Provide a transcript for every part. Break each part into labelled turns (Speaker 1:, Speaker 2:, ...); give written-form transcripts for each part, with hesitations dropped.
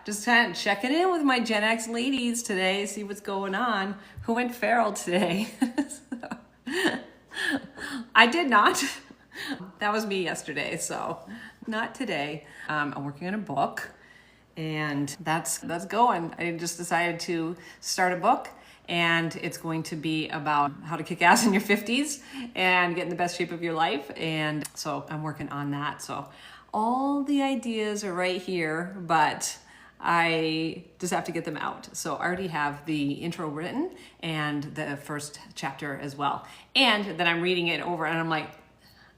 Speaker 1: just kind of checking in with my Gen X ladies today, see what's going on. Who went feral today? I did not. That was me yesterday, so not today. I'm working on a book, and that's going. I just decided to start a book, and it's going to be about how to kick ass in your 50s and get in the best shape of your life. And so I'm working on that. So all the ideas are right here, but I just have to get them out. So I already have the intro written and the first chapter as well. And then I'm reading it over and I'm like,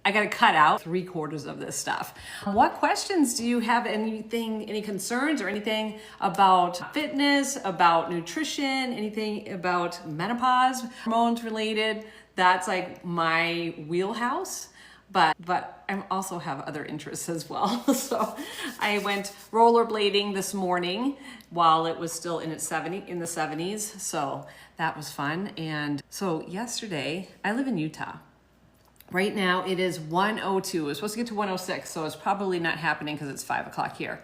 Speaker 1: I got to cut out 3/4 of this stuff. What questions do you have? Any concerns or anything about fitness, about nutrition, anything about menopause, hormones related? That's like my wheelhouse. But I also have other interests as well. So I went rollerblading this morning while it was still in the 70s. So that was fun. And so yesterday, I live in Utah. Right now it is 1:02. It's supposed to get to 1:06, so it's probably not happening because it's 5 o'clock here.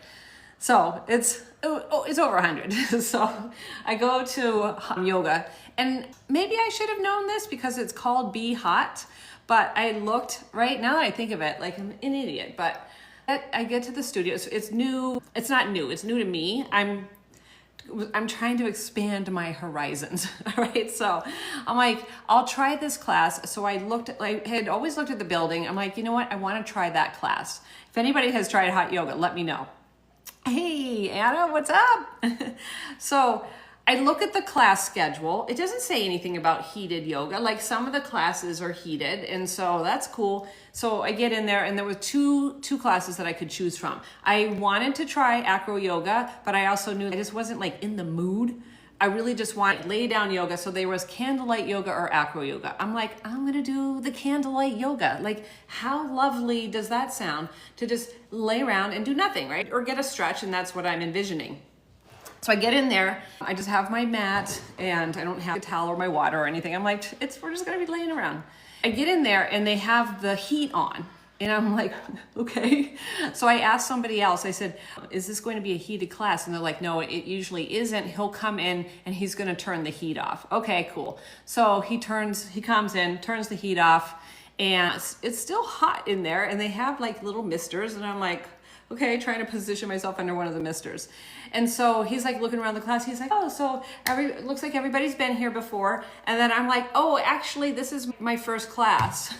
Speaker 1: So it's over 100. So I go to yoga, and maybe I should have known this because it's called Be Hot, but I looked, right now that I think of it, like I'm an idiot, but I get to the studio. It's new. It's not new. It's new to me. I'm trying to expand my horizons, right? So I'm like, I'll try this class. So I had always looked at the building. I'm like, you know what? I want to try that class. If anybody has tried hot yoga, let me know. Hey, Anna, what's up? So I look at the class schedule. It doesn't say anything about heated yoga. Like some of the classes are heated, and so that's cool. So I get in there, and there were two classes that I could choose from. I wanted to try acro yoga, but I also knew I just wasn't like in the mood. I really just want lay down yoga. So there was candlelight yoga or acro yoga. I'm like, I'm gonna do the candlelight yoga. Like, how lovely does that sound to just lay around and do nothing, right? Or get a stretch, and that's what I'm envisioning. So I get in there, I just have my mat, and I don't have a towel or my water or anything. I'm like, we're just gonna be laying around. I get in there and they have the heat on, and I'm like, okay. So I asked somebody else, I said, is this going to be a heated class? And they're like, no, it usually isn't. He'll come in and he's gonna turn the heat off. Okay, cool. So he comes in, turns the heat off, and it's still hot in there, and they have like little misters, and I'm like, okay, trying to position myself under one of the misters. And so he's like looking around the class. He's like, oh, so it looks like everybody's been here before. And then I'm like, oh, actually, this is my first class.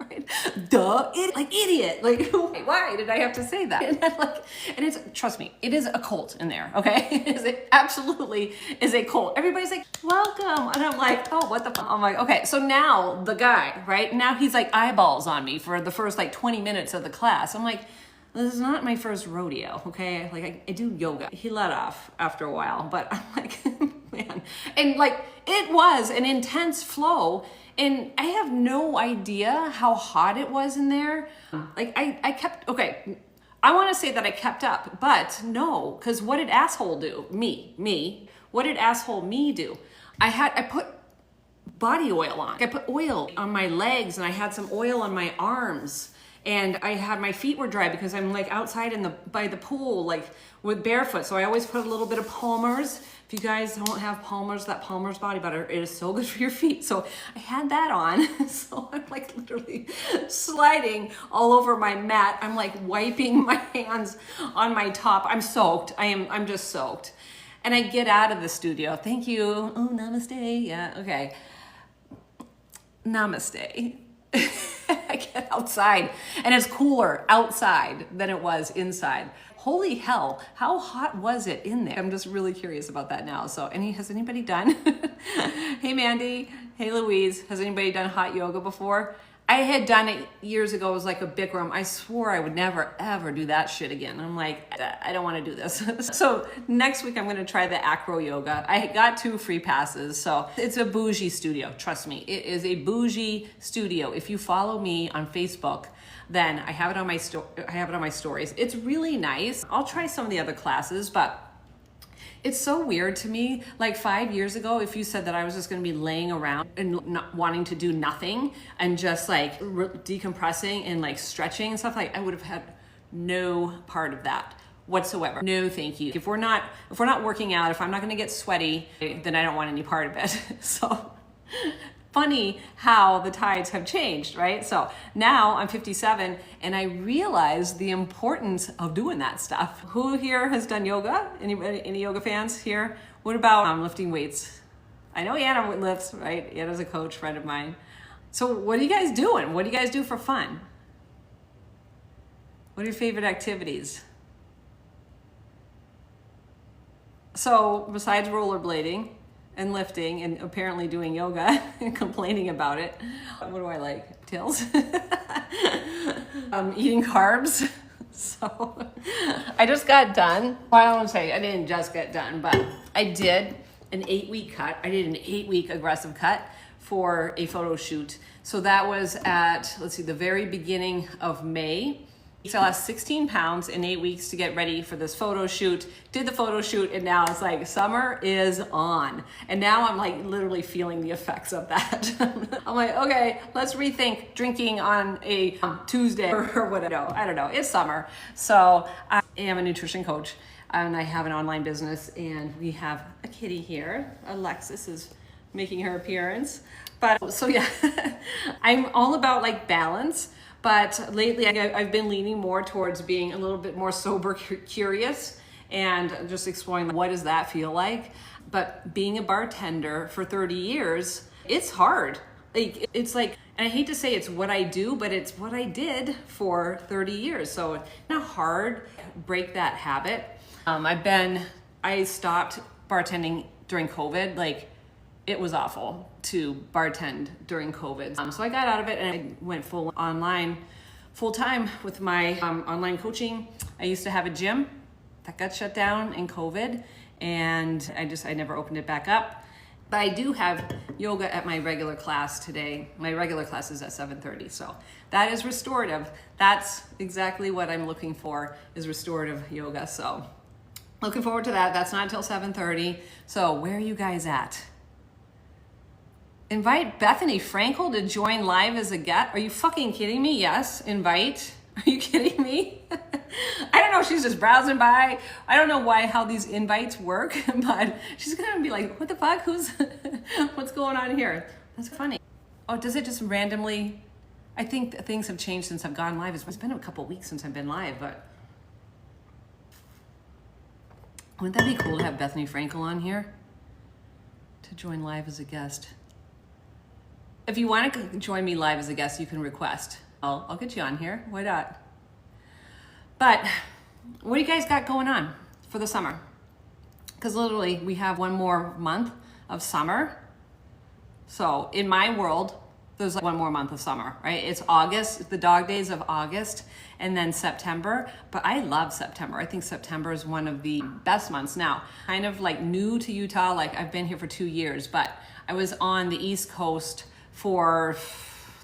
Speaker 1: Right? Duh, idiot. Like, why did I have to say that? And it's, trust me, it is a cult in there, okay? It absolutely is a cult. Everybody's like, welcome. And I'm like, oh, what the fuck? I'm like, okay. So now the guy, right? Now he's like eyeballs on me for the first like 20 minutes of the class. I'm like, this is not my first rodeo, okay? Like I do yoga. He let off after a while, but I'm like, man. And like, it was an intense flow, and I have no idea how hot it was in there. Like I kept, okay, I wanna say that I kept up, but no, because what did asshole do? Me. What did asshole me do? I put body oil on. I put oil on my legs, and I had some oil on my arms. And I had, my feet were dry because I'm like outside by the pool, like with barefoot. So I always put a little bit of Palmer's. If you guys don't have Palmer's, that Palmer's body butter, it is so good for your feet. So I had that on. So I'm like literally sliding all over my mat. I'm like wiping my hands on my top. I'm soaked. I'm just soaked. And I get out of the studio. Thank you. Oh, namaste. Yeah, okay. Namaste. I get outside, and it's cooler outside than it was inside. Holy hell, how hot was it in there? I'm just really curious about that now. So has anybody done? Hey Mandy, hey Louise, has anybody done hot yoga before? I had done it years ago. It was like a Bikram. I swore I would never, ever do that shit again. I'm like, I don't want to do this. So next week, I'm going to try the acro yoga. I got 2 free passes. So it's a bougie studio. Trust me, it is a bougie studio. If you follow me on Facebook, then I have it on my stories. It's really nice. I'll try some of the other classes, but it's so weird to me. Like 5 years ago, if you said that I was just going to be laying around and not wanting to do nothing and just like decompressing and like stretching and stuff, like I would have had no part of that whatsoever. No, thank you. If we're not working out, if I'm not going to get sweaty, then I don't want any part of it. So funny how the tides have changed, right? So now I'm 57 and I realize the importance of doing that stuff. Who here has done yoga? Anybody, any yoga fans here? What about lifting weights? I know Anna lifts, right? Anna's a coach friend of mine. So what are you guys doing? What do you guys do for fun? What are your favorite activities? So besides rollerblading and lifting and apparently doing yoga and complaining about it, what do I like? Tails? Eating carbs. So I just got done. Well, I don't want to say I didn't just get done, but I did an 8-week cut. I did an 8-week aggressive cut for a photo shoot. So that was at, let's see, the very beginning of May. So I lost 16 pounds in 8 weeks to get ready for this photo shoot. Did the photo shoot, and now it's like summer is on. And now I'm like literally feeling the effects of that. I'm like, okay, let's rethink drinking on a Tuesday or whatever. No, I don't know. It's summer. So I am a nutrition coach and I have an online business, and we have a kitty here. Alexis is making her appearance. But so yeah, I'm all about like balance. But lately I've been leaning more towards being a little bit more sober curious and just exploring what does that feel like. But being a bartender for 30 years, it's hard. Like, it's like, and I hate to say it's what I do, but it's what I did for 30 years. So it's not hard to break that habit. I stopped bartending during COVID. Like, it was awful to bartend during COVID. So I got out of it and I went full time with my online coaching. I used to have a gym that got shut down in COVID, and I never opened it back up. But I do have yoga at my regular class today. My regular class is at 7:30. So that is restorative. That's exactly what I'm looking for, is restorative yoga. So looking forward to that. That's not until 7:30. So where are you guys at? Invite Bethany Frankel to join live as a guest. Are you fucking kidding me? Yes, invite. Are you kidding me? I don't know, she's just browsing by. I don't know how these invites work, but she's gonna be like, what the fuck? What's going on here? That's funny. Oh, does it just randomly? I think things have changed since I've gone live. It's been a couple weeks since I've been live, but wouldn't that be cool to have Bethany Frankel on here to join live as a guest? If you want to join me live as a guest, you can request. I'll get you on here. Why not? But what do you guys got going on for the summer? Because literally we have one more month of summer. So in my world, there's like one more month of summer, right? It's August, the dog days of August, and then September. But I love September. I think September is one of the best months. Now, kind of like new to Utah, like I've been here for 2 years, but I was on the East Coast for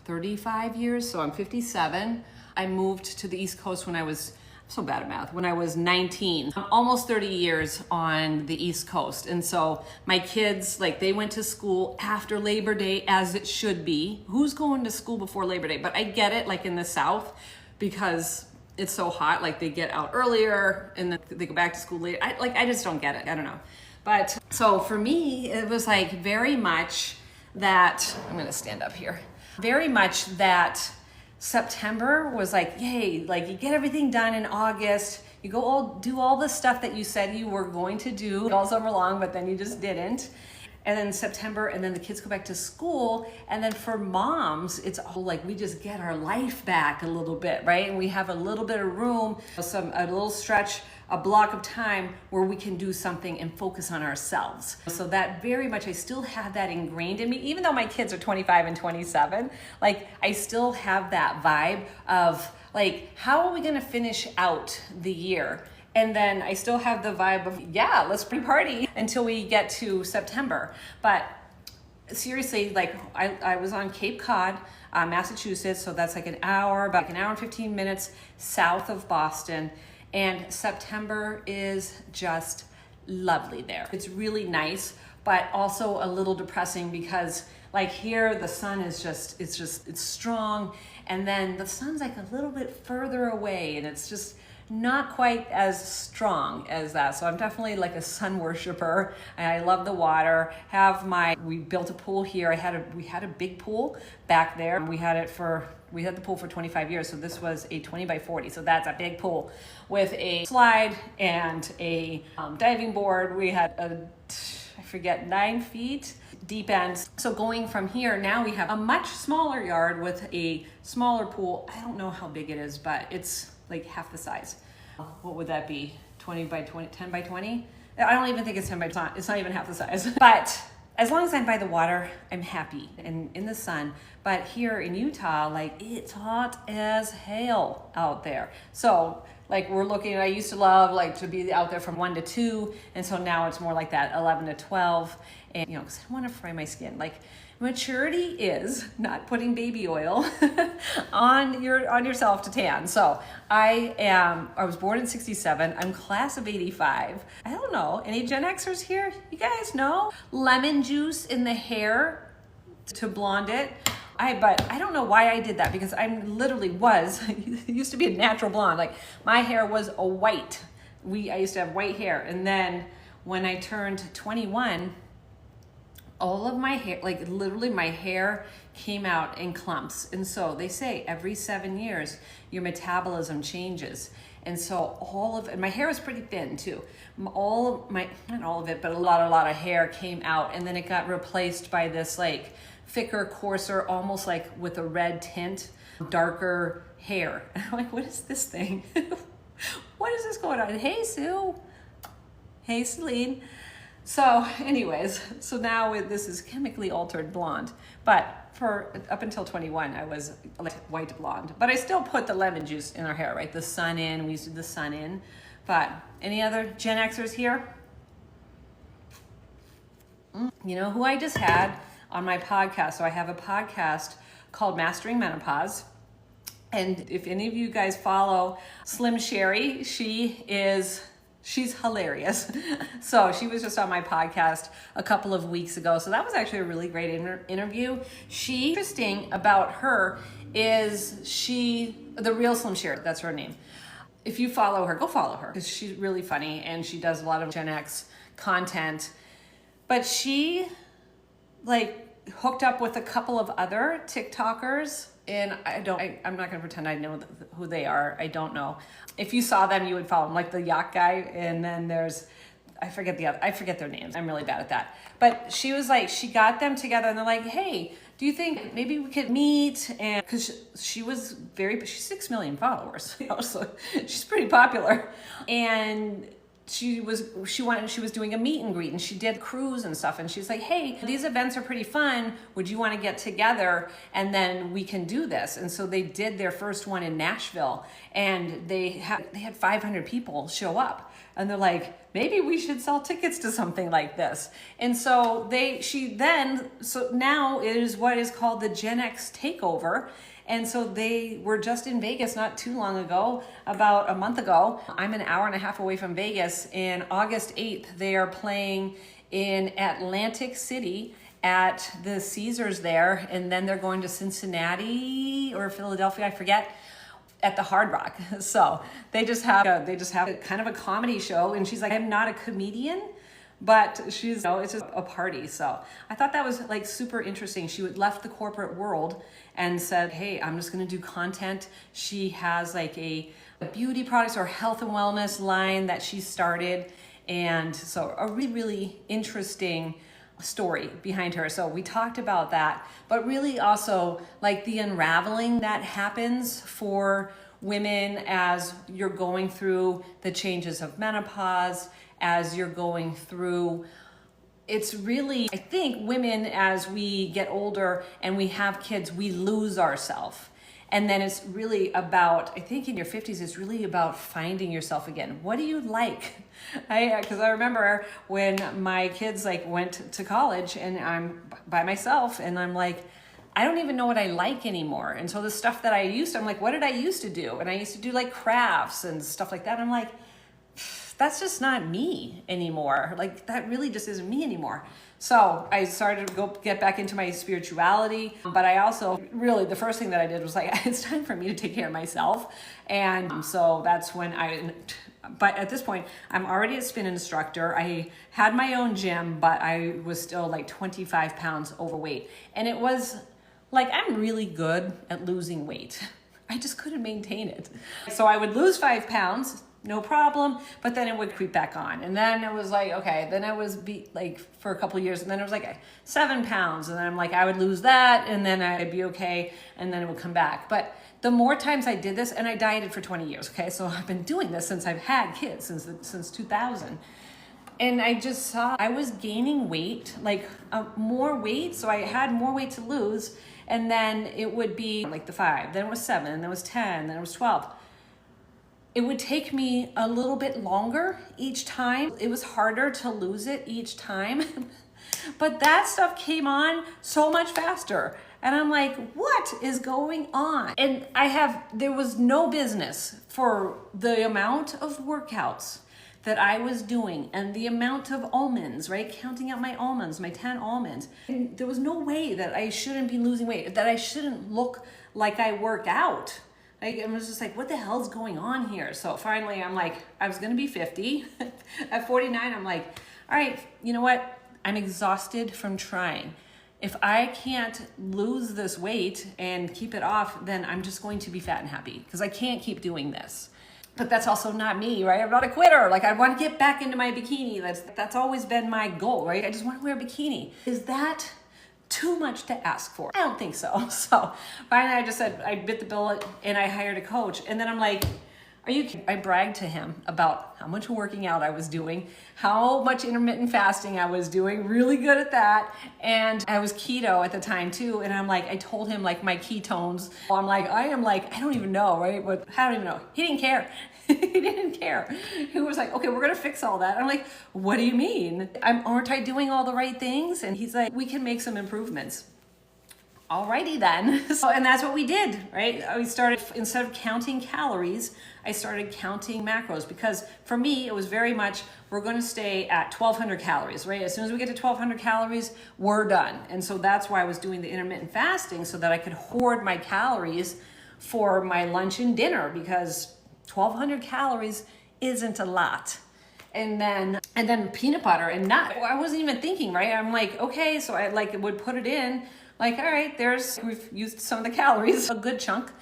Speaker 1: 35 years, so I'm 57. I moved to the East Coast when I was, I'm so bad at math, when I was 19. I'm almost 30 years on the East Coast. And so my kids, like they went to school after Labor Day, as it should be. Who's going to school before Labor Day? But I get it, like in the South, because it's so hot, like they get out earlier and then they go back to school later. I just don't get it, I don't know. But so for me, it was like very much that, I'm gonna stand up here, very much that September was like, yay, like you get everything done in August, you go do all the stuff that you said you were going to do all summer long, but then you just didn't. And then September, and then the kids go back to school. And then for moms, it's all like we just get our life back a little bit, right? And we have a little bit of room, a little stretch, a block of time where we can do something and focus on ourselves. So that very much, I still have that ingrained in me, even though my kids are 25 and 27, like I still have that vibe of like, how are we gonna finish out the year? And then I still have the vibe of, yeah, let's party until we get to September. But seriously, like I was on Cape Cod, Massachusetts, so that's like about an hour and 15 minutes south of Boston. And September is just lovely there. It's really nice, but also a little depressing because like here, the sun is it's strong. And then the sun's like a little bit further away and it's just not quite as strong as that. So I'm definitely like a sun worshiper. I love the water. We built a pool here. We had a big pool back there. We had the pool for 25 years. So this was a 20 by 40. So that's a big pool with a slide and a diving board. We had 9 feet deep ends. So going from here, now we have a much smaller yard with a smaller pool. I don't know how big it is, but it's like half the size. What would that be? 20 by 20, 10 by 20? I don't even think it's 10 by 20. It's not even half the size. But as long as I'm by the water, I'm happy and in the sun. But here in Utah, like it's hot as hell out there. So like I used to love like to be out there from 1 to 2. And so now it's more like that 11 to 12. And because I don't want to fry my skin. Like maturity is not putting baby oil on yourself to tan. So I was born in 67. I'm class of 85. I don't know. Any Gen Xers here? You guys know? Lemon juice in the hair to blonde it. But I don't know why I did that, because I literally it used to be a natural blonde. Like my hair was a white. I used to have white hair. And then when I turned 21, all of my hair, like literally my hair came out in clumps. And so they say every 7 years, your metabolism changes. And so and my hair was pretty thin too. Not all of it, but a lot of hair came out, and then it got replaced by this like thicker, coarser, almost like with a red tint, darker hair. And I'm like, what is this thing? What is this going on? Hey, Sue. Hey, Celine. So anyways, so now this is chemically altered blonde. But for up until 21, I was like white blonde. But I still put the lemon juice in our hair, right? The sun in, we used to do the sun in. But any other Gen Xers here? You know who I just had on my podcast? So I have a podcast called Mastering Menopause. And if any of you guys follow Slim Sherry, she's hilarious. So she was just on my podcast a couple of weeks ago. So that was actually a really great interview. Interesting about her is the real Slim Sherry, that's her name. If you follow her, go follow her, because she's really funny and she does a lot of Gen X content. But she hooked up with a couple of other TikTokers, and I'm not gonna pretend I know who they are. I don't know. If you saw them, you would follow them, like the yacht guy, and then I forget their names. I'm really bad at that. But she got them together, and they're like, hey, do you think maybe we could meet? And because she's 6 million followers, so she's pretty popular. And she was doing a meet and greet, and she did cruise and stuff, and she's like, hey, these events are pretty fun, would you want to get together and then we can do this? And so they did their first one in Nashville, and they had 500 people show up, and they're like, maybe we should sell tickets to something like this. And so now it is what is called the Gen X Takeover. And so they were just in Vegas not too long ago, about a month ago. I'm an hour and a half away from Vegas. And August 8th, they are playing in Atlantic City at the Caesars there. And then they're going to Cincinnati or Philadelphia, I forget, at the Hard Rock. So they just have a kind of a comedy show. And she's like, I'm not a comedian, but it's just a party. So I thought that was like super interesting. She left the corporate world and said, hey, I'm just going to do content. She has like a beauty products or health and wellness line that she started. And so a really, really interesting story behind her. So we talked about that, but really also like the unraveling that happens for women as you're going through the changes of menopause, as you're going through. It's really, I think women, as we get older and we have kids, we lose ourselves. And then it's really about, I think in your 50s, it's really about finding yourself again. What do you like? Because I remember when my kids went to college and I'm by myself and I'm like, I don't even know what I like anymore. And so the stuff that I'm like, what did I used to do? And I used to do like crafts and stuff like that. I'm like, that's just not me anymore. Like that really just isn't me anymore. So I started to get back into my spirituality, but I also really, the first thing that I did was like, it's time for me to take care of myself. And so that's when but at this point, I'm already a spin instructor. I had my own gym, but I was still like 25 pounds overweight. And it was like, I'm really good at losing weight. I just couldn't maintain it. So I would lose 5 pounds, no problem, but then it would creep back on. And then it was like, okay, then I was like for a couple of years, and then it was like 7 pounds. And then I'm like, I would lose that, and then I'd be okay, and then it would come back. But the more times I did this, and I dieted for 20 years, okay? So I've been doing this since I've had kids, since 2000. And I just saw I was gaining weight, like more weight. So I had more weight to lose. And then it would be like the 5, then it was 7, then it was 10, then it was 12. It would take me a little bit longer each time. It was harder to lose it each time. But that stuff came on so much faster. And I'm like, what is going on? And there was no business for the amount of workouts that I was doing and the amount of almonds, right? Counting out my almonds, my 10 almonds. And there was no way that I shouldn't be losing weight, that I shouldn't look like I work out. I was just like, what the hell's going on here? So finally, I'm like, I was gonna be 50. At 49, I'm like, all right, you know what? I'm exhausted from trying. If I can't lose this weight and keep it off, then I'm just going to be fat and happy because I can't keep doing this. But that's also not me, right? I'm not a quitter. Like I want to get back into my bikini. That's always been my goal, right? I just want to wear a bikini. Is that too much to ask for? I don't think so. So finally I just said, I bit the bullet and I hired a coach. And then I'm like, I bragged to him about how much working out I was doing, how much intermittent fasting I was doing, really good at that. And I was keto at the time too. And I'm like, I told him like my ketones. I'm like, I don't even know, right? But I don't even know. He didn't care. He didn't care. He was like, okay, we're going to fix all that. I'm like, what do you mean? Aren't I doing all the right things? And he's like, we can make some improvements. Alrighty then. And that's what we did, right? We started, instead of counting calories, I started counting macros because for me, it was very much, we're going to stay at 1200 calories, right? As soon as we get to 1200 calories, we're done. And so that's why I was doing the intermittent fasting so that I could hoard my calories for my lunch and dinner because 1200 calories isn't a lot. And then peanut butter and nut. I wasn't even thinking, right? I'm like, okay, so I would put it in. Like, all right, we've used some of the calories, a good chunk.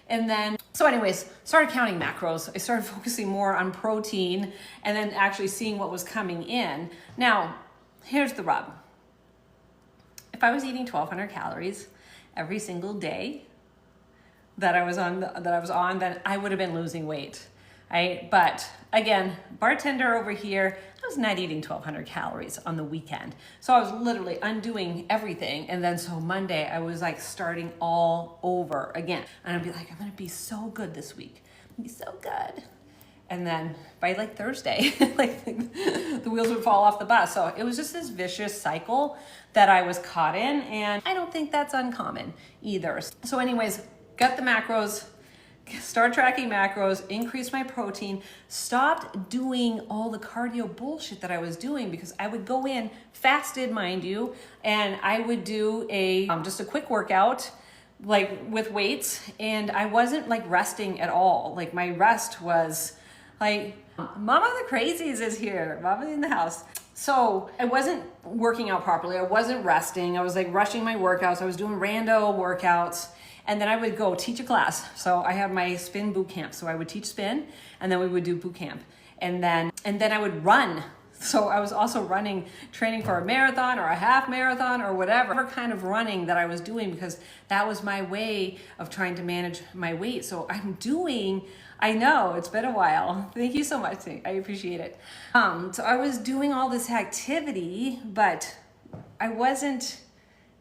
Speaker 1: And then, so anyways, started counting macros. I started focusing more on protein and then actually seeing what was coming in. Now, here's the rub. If I was eating 1200 calories every single day that I was on, then I would have been losing weight. Right? But again, bartender over here, I was not eating 1200 calories on the weekend. So I was literally undoing everything. And then so Monday, I was like starting all over again. And I'd be like, I'm going to be so good this week. I'm going to be so good. And then by like Thursday, like the wheels would fall off the bus. So it was just this vicious cycle that I was caught in. And I don't think that's uncommon either. So anyways, got the macros, start tracking macros, increase my protein, stopped doing all the cardio bullshit that I was doing because I would go in, fasted mind you, and I would do just a quick workout like with weights, and I wasn't like resting at all. Like my rest was like, Mama the Crazies is here, Mama in the house. So I wasn't working out properly. I wasn't resting. I was like rushing my workouts. I was doing rando workouts. And then I would go teach a class. So I had my spin boot camp. So I would teach spin and then we would do boot camp. And then I would run. So I was also training for a marathon or a half marathon or whatever kind of running that I was doing because that was my way of trying to manage my weight. So I know it's been a while. Thank you so much. I appreciate it. So I was doing all this activity, but I wasn't,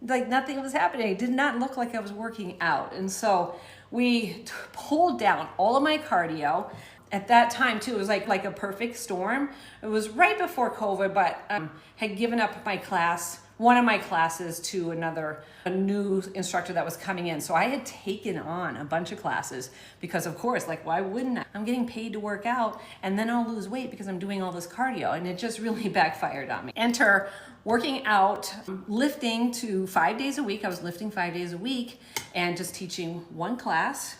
Speaker 1: like nothing was happening. It did not look like I was working out. And so we pulled down all of my cardio, at that time too, it was like a perfect storm. It was right before COVID, but had given up my class, one of my classes, to a new instructor that was coming in. So I had taken on a bunch of classes because, of course, like, why wouldn't I? I'm getting paid to work out and then I'll lose weight because I'm doing all this cardio, and it just really backfired on me. Enter working out, lifting to 5 days a week. I was lifting 5 days a week and just teaching one class.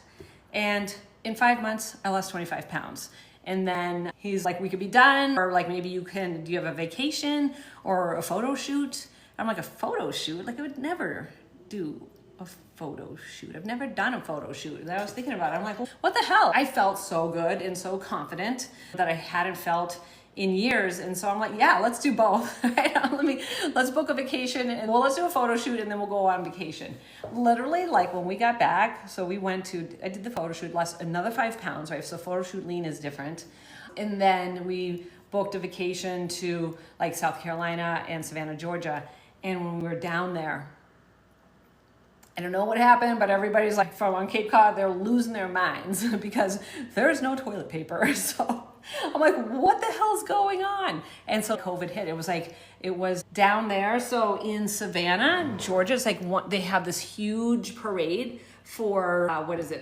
Speaker 1: And in 5 months, I lost 25 pounds. And then he's like, we could be done, or like, maybe do you have a vacation or a photo shoot? I'm like, a photo shoot? Like, I would never do a photo shoot. I've never done a photo shoot. And I was thinking about it. I'm like, well, what the hell? I felt so good and so confident that I hadn't felt in years. And so I'm like, yeah, let's do both. Let's book a vacation, and let's do a photo shoot, and then we'll go on vacation. Literally, like, when we got back, so I did the photo shoot, lost another 5 pounds, right? So photo shoot lean is different. And then we booked a vacation to like South Carolina and Savannah, Georgia. And when we were down there, I don't know what happened, but everybody's like, from on Cape Cod, they're losing their minds because there's no toilet paper. So I'm like, what the hell's going on? And so COVID hit. It was down there. So in Savannah, Georgia, it's like they have this huge parade for,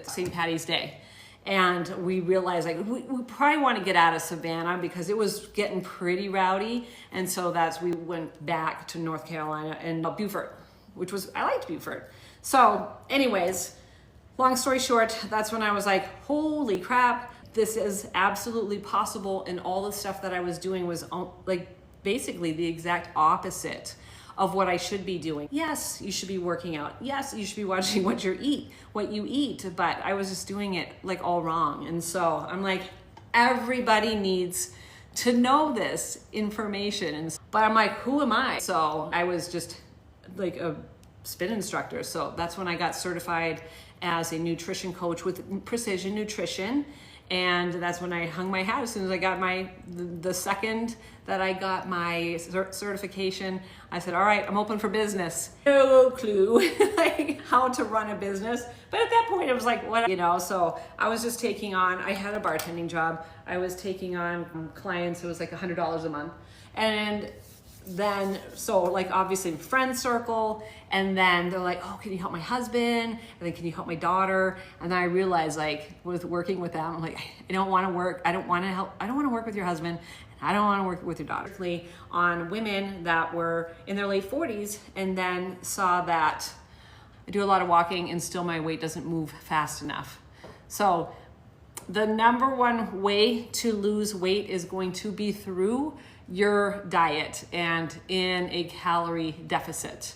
Speaker 1: St. Patty's Day. And we realized, like, we probably want to get out of Savannah because it was getting pretty rowdy. And so we went back to North Carolina and Beaufort, I liked Beaufort. So anyways, long story short, that's when I was like, holy crap, this is absolutely possible. And all the stuff that I was doing was like basically the exact opposite of what I should be doing. Yes, you should be working out. Yes, you should be watching what you eat, but I was just doing it like all wrong. And so I'm like, everybody needs to know this information. But I'm like, who am I? So I was just like a spin instructor. So that's when I got certified as a nutrition coach with Precision Nutrition. And that's when I hung my hat. As soon as I got the second that I got my certification, I said, all right, I'm open for business. No clue like how to run a business. But at that point, it was like, what, so I was just taking on, I had a bartending job. I was taking on clients. It was like $100 a month. And then, so like, obviously friend circle, and then they're like, oh, can you help my husband? And then, can you help my daughter? And then I realized, like, with working with them, I'm like, I don't want to work. I don't want to help. I don't want to work with your husband. And I don't want to work with your daughter. On women that were in their late 40s, and then saw that I do a lot of walking and still my weight doesn't move fast enough. So the number one way to lose weight is going to be through your diet and in a calorie deficit.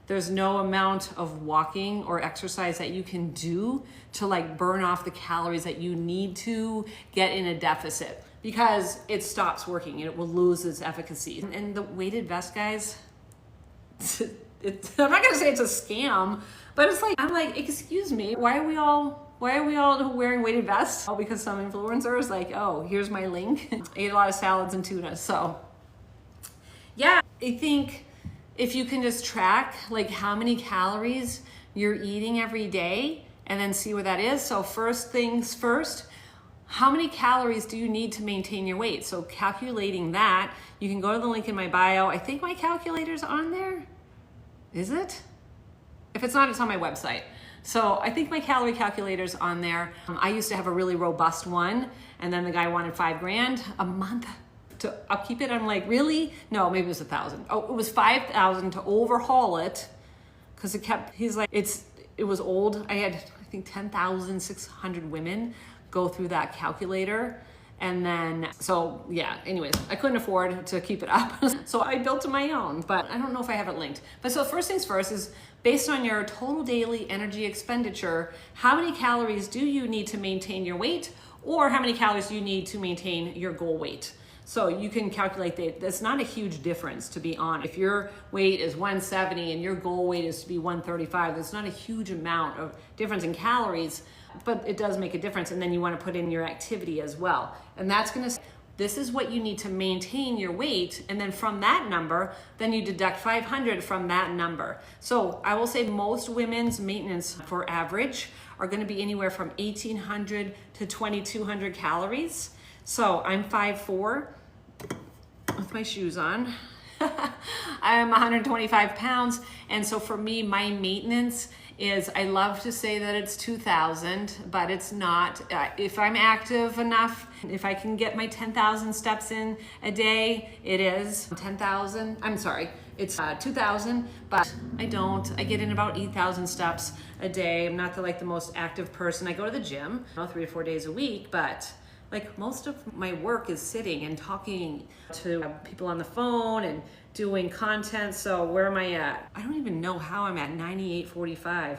Speaker 1: There's no amount of walking or exercise that you can do to like burn off the calories that you need to get in a deficit, because it stops working. It will lose its efficacy. And the weighted vest, guys, I'm not gonna say it's a scam, but it's like, I'm like, excuse me, why are we all wearing weighted vests? Oh, because some influencers like, oh, here's my link. I ate a lot of salads and tuna. So yeah, I think if you can just track like how many calories you're eating every day and then see where that is. So first things first, how many calories do you need to maintain your weight? So calculating that, you can go to the link in my bio. I think my calculator's on there. Is it? If it's not, it's on my website. So I think my calorie calculator's on there. I used to have a really robust one, and then the guy wanted $5,000 a month to upkeep it. I'm like, really? No, maybe it was 1,000. Oh, it was 5,000 to overhaul it, because he's like, it was old. I had, I think, 10,600 women go through that calculator. And then, so yeah, anyways, I couldn't afford to keep it up. So I built my own, but I don't know if I have it linked. But so first things first is, based on your total daily energy expenditure, how many calories do you need to maintain your weight, or how many calories do you need to maintain your goal weight? So you can calculate that. That's not a huge difference, to be honest. If your weight is 170 and your goal weight is to be 135, that's not a huge amount of difference in calories, but it does make a difference. And then you want to put in your activity as well. And that's going to, this is what you need to maintain your weight. And then from that number, then you deduct 500 from that number. So I will say most women's maintenance for average are going to be anywhere from 1,800 to 2,200 calories. So I'm 5'4" with my shoes on. I'm 125 pounds. And so for me, my maintenance is, I love to say that it's 2,000, but it's not. If I'm active enough, if I can get my 10,000 steps in a day, it is 10,000. I'm sorry, it's 2,000, but I don't. I get in about 8,000 steps a day. I'm not the most active person. I go to the gym 3 to 4 days a week, but like most of my work is sitting and talking to people on the phone and doing content. So where am I at? I don't even know how I'm at 98.45.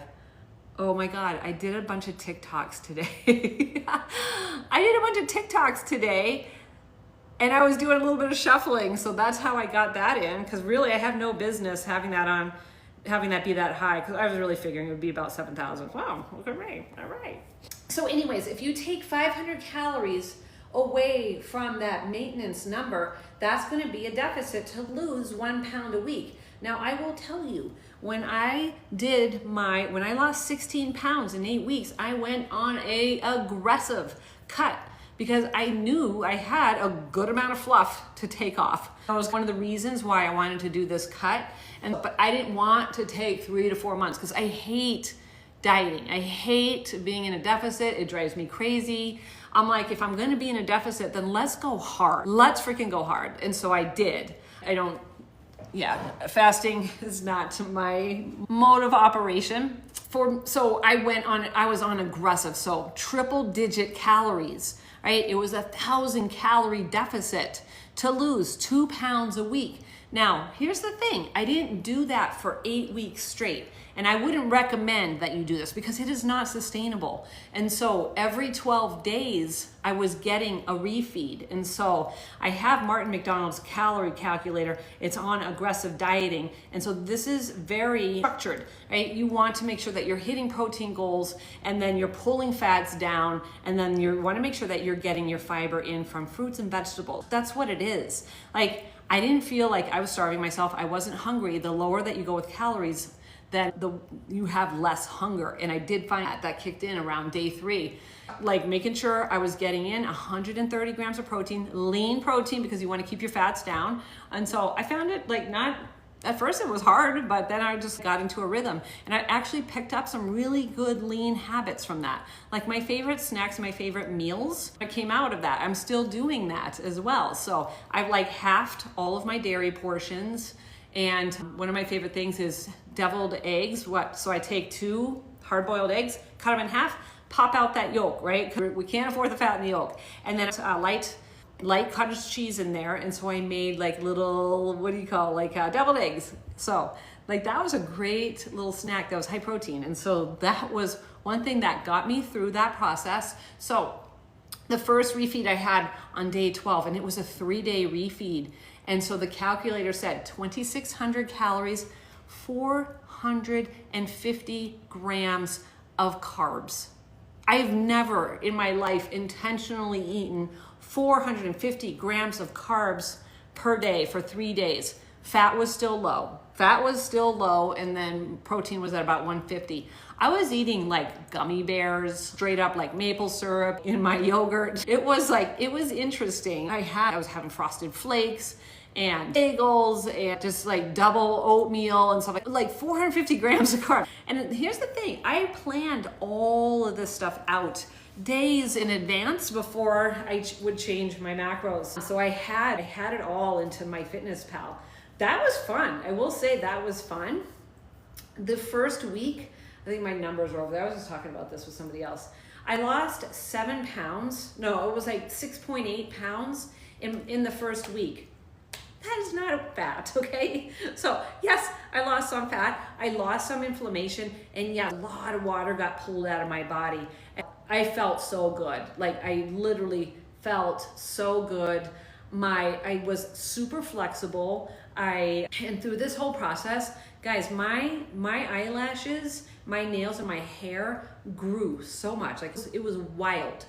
Speaker 1: Oh my God, I did a bunch of TikToks today. I did a bunch of TikToks today and I was doing a little bit of shuffling. So that's how I got that in, because really I have no business having that be that high, because I was really figuring it would be about 7,000. Wow, look at me, all right. So anyways, if you take 500 calories away from that maintenance number, that's going to be a deficit to lose 1 pound a week. Now, I will tell you, when I lost 16 pounds in 8 weeks, I went on a aggressive cut because I knew I had a good amount of fluff to take off. That was one of the reasons why I wanted to do this cut. But I didn't want to take 3 to 4 months because I hate dieting. I hate being in a deficit. It drives me crazy. I'm like, if I'm going to be in a deficit, then let's go hard. Let's freaking go hard. And so I did. Fasting is not my mode of operation. So I was on aggressive. So triple digit calories, right? It was 1,000 calorie deficit to lose 2 pounds a week. Now, here's the thing. I didn't do that for 8 weeks straight. And I wouldn't recommend that you do this because it is not sustainable. And so every 12 days, I was getting a refeed. And so I have Martin McDonald's calorie calculator. It's on aggressive dieting. And so this is very structured, right? You want to make sure that you're hitting protein goals and then you're pulling fats down. And then you want to make sure that you're getting your fiber in from fruits and vegetables. That's what it is. Like, I didn't feel like I was starving myself. I wasn't hungry. The lower that you go with calories, then you have less hunger. And I did find that kicked in around day 3. Like making sure I was getting in 130 grams of protein, lean protein, because you want to keep your fats down. And so I found it at first it was hard, but then I just got into a rhythm. And I actually picked up some really good lean habits from that. Like my favorite snacks, my favorite meals, I came out of that. I'm still doing that as well. So I've halved all of my dairy portions. And one of my favorite things is deviled eggs. So I take 2 hard-boiled eggs, cut them in half, pop out that yolk, right? 'Cause we can't afford the fat in the yolk. And then light cottage cheese in there. And so I made little, deviled eggs. So that was a great little snack that was high protein. And so that was one thing that got me through that process. So the first refeed I had on day 12, and it was a 3-day refeed. And so the calculator said 2,600 calories, 450 grams of carbs. I've never in my life intentionally eaten 450 grams of carbs per day for 3 days. Fat was still low. And then protein was at about 150. I was eating gummy bears, straight up maple syrup in my yogurt. It was interesting. I was having frosted flakes and bagels and just double oatmeal and stuff, 450 grams of carbs. And here's the thing, I planned all of this stuff out days in advance before I would change my macros. So I had it all into MyFitnessPal. That was fun. I will say that was fun. The first week, I think my numbers were over there. I was just talking about this with somebody else. I lost 7 pounds. No, it was 6.8 pounds in the first week. That is not fat, okay? So yes, I lost some fat, I lost some inflammation, and yeah, a lot of water got pulled out of my body. And I felt so good. I literally felt so good. I was super flexible. And through this whole process, guys, my eyelashes, my nails, and my hair grew so much. It was wild.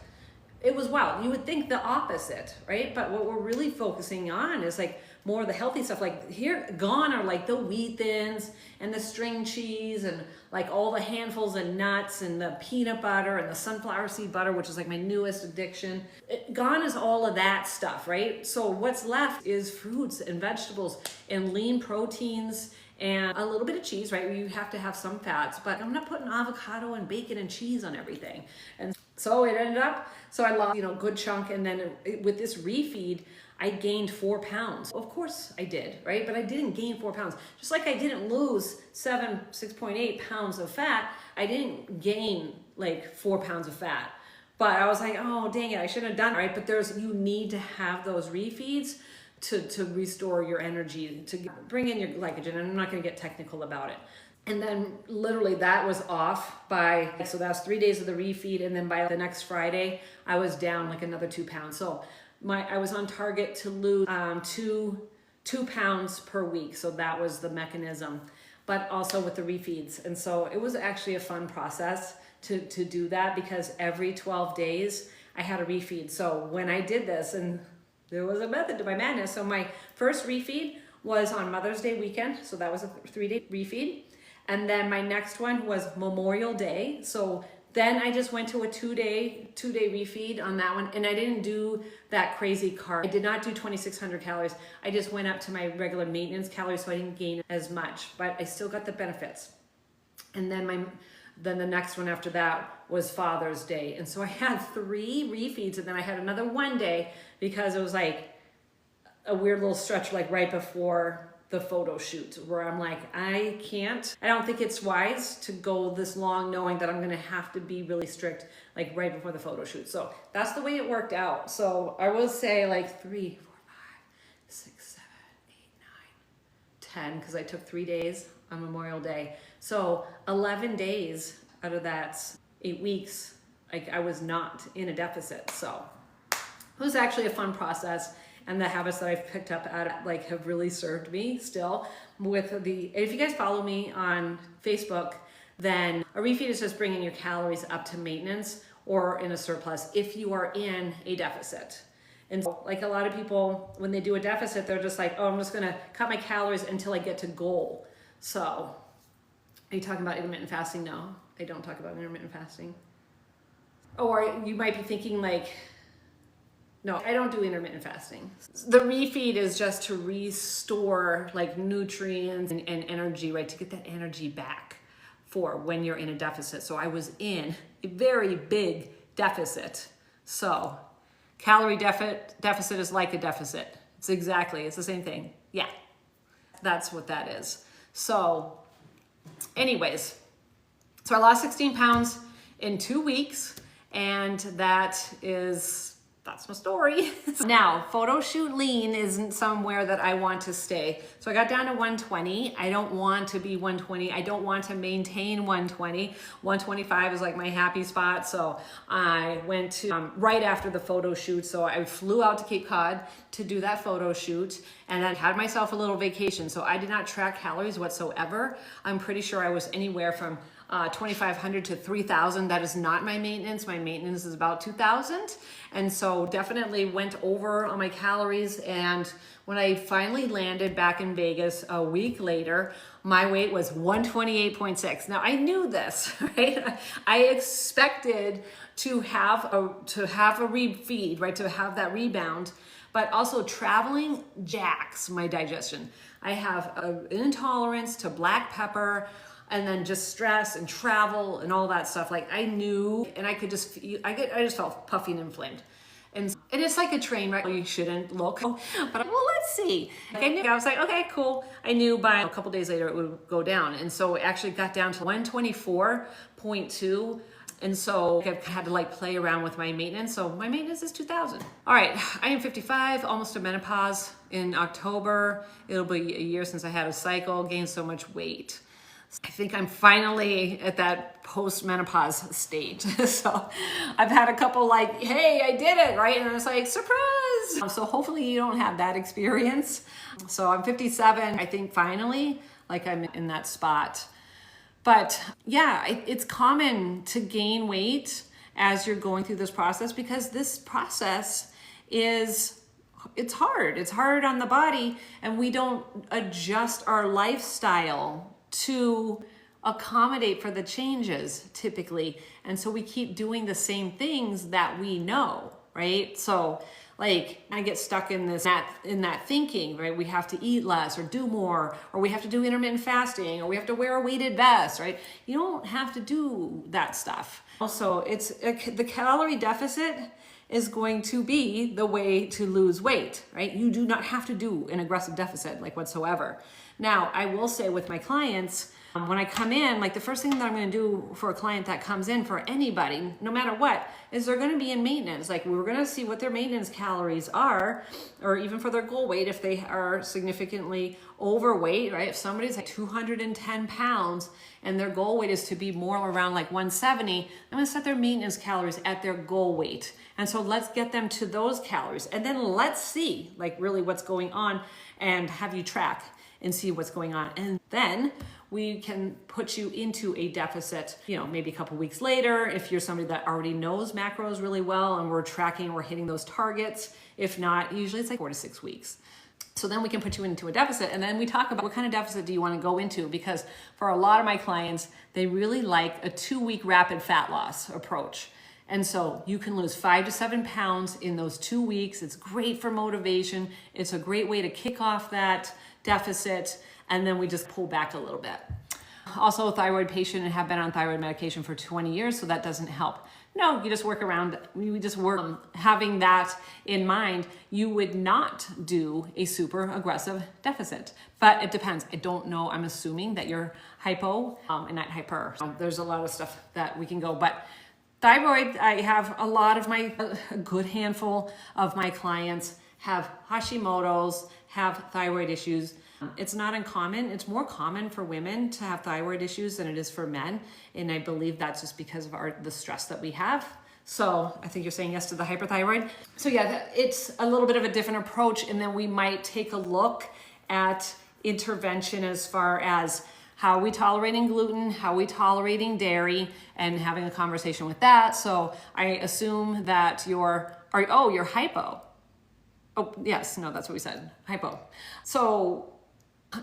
Speaker 1: it was wild. You would think the opposite, right? But what we're really focusing on is like more of the healthy stuff. Like here, gone are like the wheat thins and the string cheese and like all the handfuls of nuts and the peanut butter and the sunflower seed butter, which is like my newest addiction. Gone is all of that stuff, right? So what's left is fruits and vegetables and lean proteins and a little bit of cheese, right? You have to have some fats, but I'm not putting avocado and bacon and cheese on everything. And so it ended up, so I lost, a good chunk. And then with this refeed, I gained 4 pounds. Of course I did, right? But I didn't gain 4 pounds. Just like I didn't lose 6.8 pounds of fat, I didn't gain like 4 pounds of fat. But I was like, oh, dang it, I shouldn't have done it, right? But you need to have those refeeds to restore your energy, to bring in your glycogen. And I'm not gonna get technical about it. And then literally that was off so that's 3 days of the refeed. And then by the next Friday, I was down like another 2 pounds. So I was on target to lose 2 pounds per week. So that was the mechanism, but also with the refeeds. And so it was actually a fun process to do that, because every 12 days I had a refeed. So when I did this, and there was a method to my madness. So my first refeed was on Mother's Day weekend. So that was a 3-day refeed. And then my next one was Memorial Day. So then I just went to a two-day refeed on that one. And I didn't do that crazy carb. I did not do 2,600 calories. I just went up to my regular maintenance calories, so I didn't gain as much, but I still got the benefits. And then the next one after that was Father's Day. And so I had 3 refeeds, and then I had another 1 day because it was like a weird little stretch, like right before the photo shoot, where I'm like, I don't think it's wise to go this long knowing that I'm gonna have to be really strict like right before the photo shoot. So that's the way it worked out. So I will say like 3, 4, 5, 6, 7, 8, 9, 10, because I took 3 days on Memorial Day. So 11 days out of that 8 weeks, I was not in a deficit. So it was actually a fun process. And the habits that I've picked up have really served me still. If you guys follow me on Facebook, then a refeed is just bringing your calories up to maintenance or in a surplus if you are in a deficit. And so, like a lot of people, when they do a deficit, they're just like, oh, I'm just gonna cut my calories until I get to goal. So, are you talking about intermittent fasting? No, I don't talk about intermittent fasting. Or you might be thinking like, no, I don't do intermittent fasting. The refeed is just to restore like nutrients and energy, right? To get that energy back for when you're in a deficit. So I was in a very big deficit. So calorie deficit is like a deficit. It's the same thing. Yeah, that's what that is. So anyways, so I lost 16 pounds in 2 weeks, and that's my story. Now, photo shoot lean isn't somewhere that I want to stay. So I got down to 120. I don't want to be 120. I don't want to maintain 120. 125 is like my happy spot. So I went to right after the photo shoot. So I flew out to Cape Cod to do that photo shoot, and then had myself a little vacation. So I did not track calories whatsoever. I'm pretty sure I was anywhere from 2,500 to 3,000. That is not my maintenance. My maintenance is about 2,000. And so definitely went over on my calories. And when I finally landed back in Vegas a week later, my weight was 128.6. Now I knew this, right? I expected to have a refeed, right? To have that rebound, but also traveling jacks my digestion. I have an intolerance to black pepper, and then just stress and travel and all that stuff. Like I knew, and I could just feel, I just felt puffy and inflamed. And it's like a train wreck. You shouldn't look, but well, let's see. Like I was like, okay, cool. I knew by a couple days later it would go down. And so it actually got down to 124.2. And so I've had to like play around with my maintenance. So my maintenance is 2,000. All right, I am 55, almost to menopause in October. It'll be a year since I had a cycle, gained so much weight. I think I'm finally at that post-menopause stage. So I've had a couple like, hey, I did it, right? And I was like, surprise. So hopefully you don't have that experience. So I'm 57, I think finally, like I'm in that spot. But yeah, it's common to gain weight as you're going through this process, because this process it's hard. It's hard on the body, and we don't adjust our lifestyle to accommodate for the changes typically. And so we keep doing the same things that we know, right? So like I get stuck in that thinking, right? We have to eat less or do more, or we have to do intermittent fasting, or we have to wear a weighted vest, right? You don't have to do that stuff. Also, the calorie deficit is going to be the way to lose weight, right? You do not have to do an aggressive deficit like whatsoever. Now, I will say with my clients, when I come in, like the first thing that I'm going to do for a client that comes in, for anybody, no matter what, is they're going to be in maintenance. Like we're going to see what their maintenance calories are, or even for their goal weight if they are significantly overweight, right? If somebody's like 210 pounds and their goal weight is to be more around like 170, I'm going to set their maintenance calories at their goal weight. And so let's get them to those calories. And then let's see like really what's going on and have you track and see what's going on. And then we can put you into a deficit, maybe a couple weeks later, if you're somebody that already knows macros really well and we're tracking, we're hitting those targets. If not, usually it's like 4 to 6 weeks. So then we can put you into a deficit, and then we talk about what kind of deficit do you want to go into, because for a lot of my clients, they really like a 2-week rapid fat loss approach. And so you can lose 5 to 7 pounds in those 2 weeks. It's great for motivation. It's a great way to kick off that deficit, and then we just pull back a little bit. Also a thyroid patient and have been on thyroid medication for 20 years, so that doesn't help. No, you just work around, we just work having that in mind. You would not do a super aggressive deficit, but it depends. I don't know, I'm assuming that you're hypo and not hyper. There's a lot of stuff that we can go, but thyroid, I have a good handful of my clients have Hashimoto's, have thyroid issues. It's not uncommon. It's more common for women to have thyroid issues than it is for men. And I believe that's just because of the stress that we have. So I think you're saying yes to the hyperthyroid. So yeah, it's a little bit of a different approach. And then we might take a look at intervention as far as how are we tolerating gluten, how are we tolerating dairy, and having a conversation with that. So I assume that you're hypo. Oh, yes, no, that's what we said, hypo. So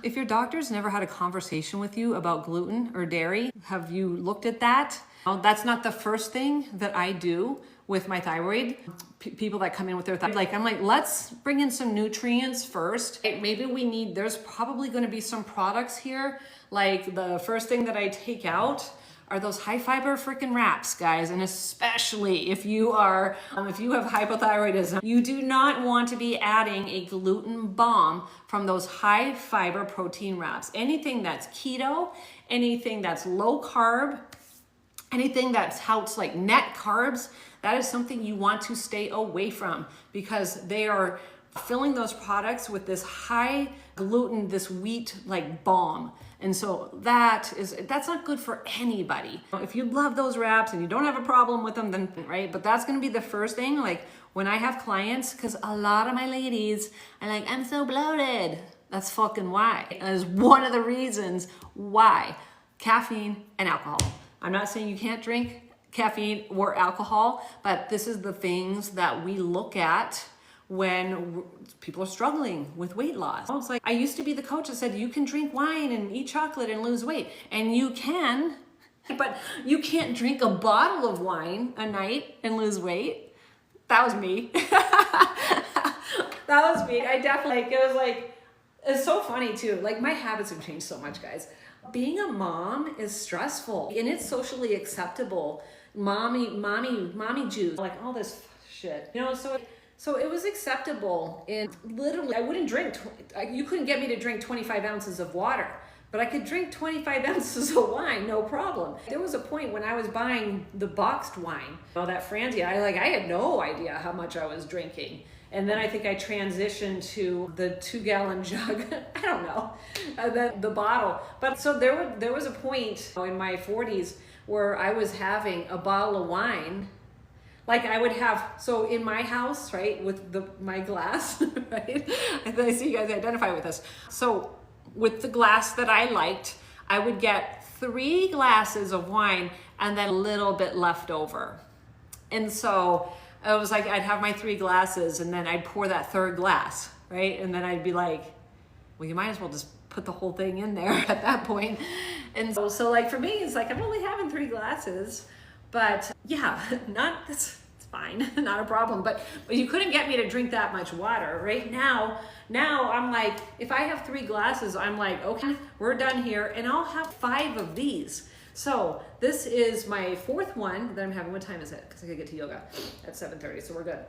Speaker 1: if your doctor's never had a conversation with you about gluten or dairy, have you looked at that? Well, that's not the first thing that I do with my thyroid. People that come in with their thyroid, I'm like, let's bring in some nutrients first. Maybe there's probably gonna be some products here. Like the first thing that I take out are those high fiber freaking wraps, guys. And especially if you have hypothyroidism, you do not want to be adding a gluten bomb from those high fiber protein wraps. Anything that's keto, anything that's low carb, anything that's touts like net carbs, that is something you want to stay away from, because they are filling those products with this high gluten, this wheat like bomb. And so that's not good for anybody. If you love those wraps and you don't have a problem with them, then right, but that's gonna be the first thing. Like when I have clients, because a lot of my ladies are like, I'm so bloated. That's fucking why. That is one of the reasons why. Caffeine and alcohol. I'm not saying you can't drink caffeine or alcohol, but this is the things that we look at when people are struggling with weight loss. It's like, I used to be the coach that said, you can drink wine and eat chocolate and lose weight. And you can, but you can't drink a bottle of wine a night and lose weight. That was me. That was me. I definitely, it's so funny too. Like my habits have changed so much, guys. Being a mom is stressful and it's socially acceptable. Mommy juice, like all this shit, So it was acceptable, and literally I wouldn't drink, you couldn't get me to drink 25 ounces of water, but I could drink 25 ounces of wine, no problem. There was a point when I was buying the boxed wine, that Franzia, I had no idea how much I was drinking. And then I think I transitioned to the 2-gallon jug, I don't know, the bottle. But so there was a point in my 40s where I was having a bottle of wine. Like I would have, so in my house, right, with my glass, right? I see you guys identify with this. So with the glass that I liked, I would get 3 glasses of wine and then a little bit left over. And so I was like, I'd have my 3 glasses and then I'd pour that 3rd glass, right? And then I'd be like, well, you might as well just put the whole thing in there at that point. And so like for me, it's like, I'm only having 3 glasses, but yeah, it's fine, not a problem. But you couldn't get me to drink that much water. Right now I'm like, if I have 3 glasses, I'm like, okay, we're done here. And I'll have 5 of these. So this is my 4th one that I'm having. What time is it? Because I gotta get to yoga at 7:30, so we're good.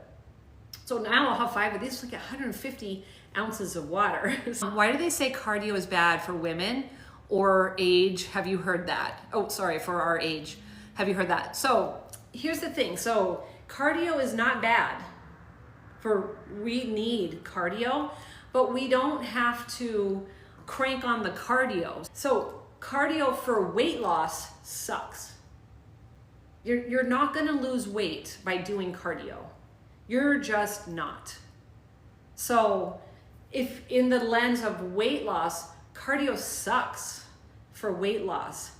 Speaker 1: So now I'll have 5 of these, like 150 ounces of water. Why do they say cardio is bad for women or age? Have you heard that? Oh, sorry, for our age. Have you heard that? So here's the thing. So cardio is not bad. We need cardio, but we don't have to crank on the cardio. So cardio for weight loss sucks. You're not gonna lose weight by doing cardio. You're just not. So if in the lens of weight loss, cardio sucks for weight loss,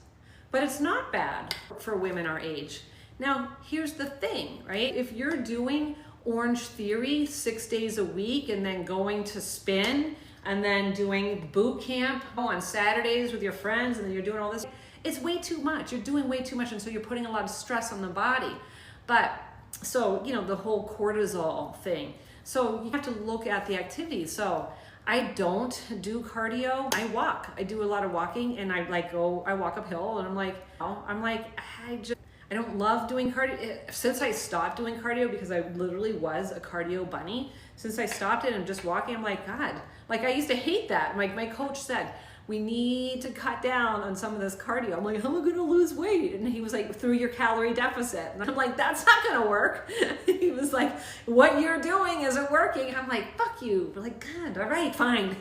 Speaker 1: but it's not bad for women our age. Now, here's the thing, right? If you're doing Orange Theory 6 days a week and then going to spin and then doing boot camp on Saturdays with your friends and then you're doing all this, it's way too much. You're doing way too much, and so you're putting a lot of stress on the body. But so, the whole cortisol thing. So you have to look at the activity. So I don't do cardio. I walk. I do a lot of walking, and I walk uphill, and I don't love doing cardio. Since I stopped doing cardio, because I literally was a cardio bunny, since I stopped it and just walking, I'm like, God, like I used to hate that. Like my coach said, we need to cut down on some of this cardio. I'm like, how am I gonna lose weight? And he was like, through your calorie deficit. And I'm like, that's not gonna work. He was like, what you're doing isn't working. I'm like, fuck you. But like, God, all right, fine.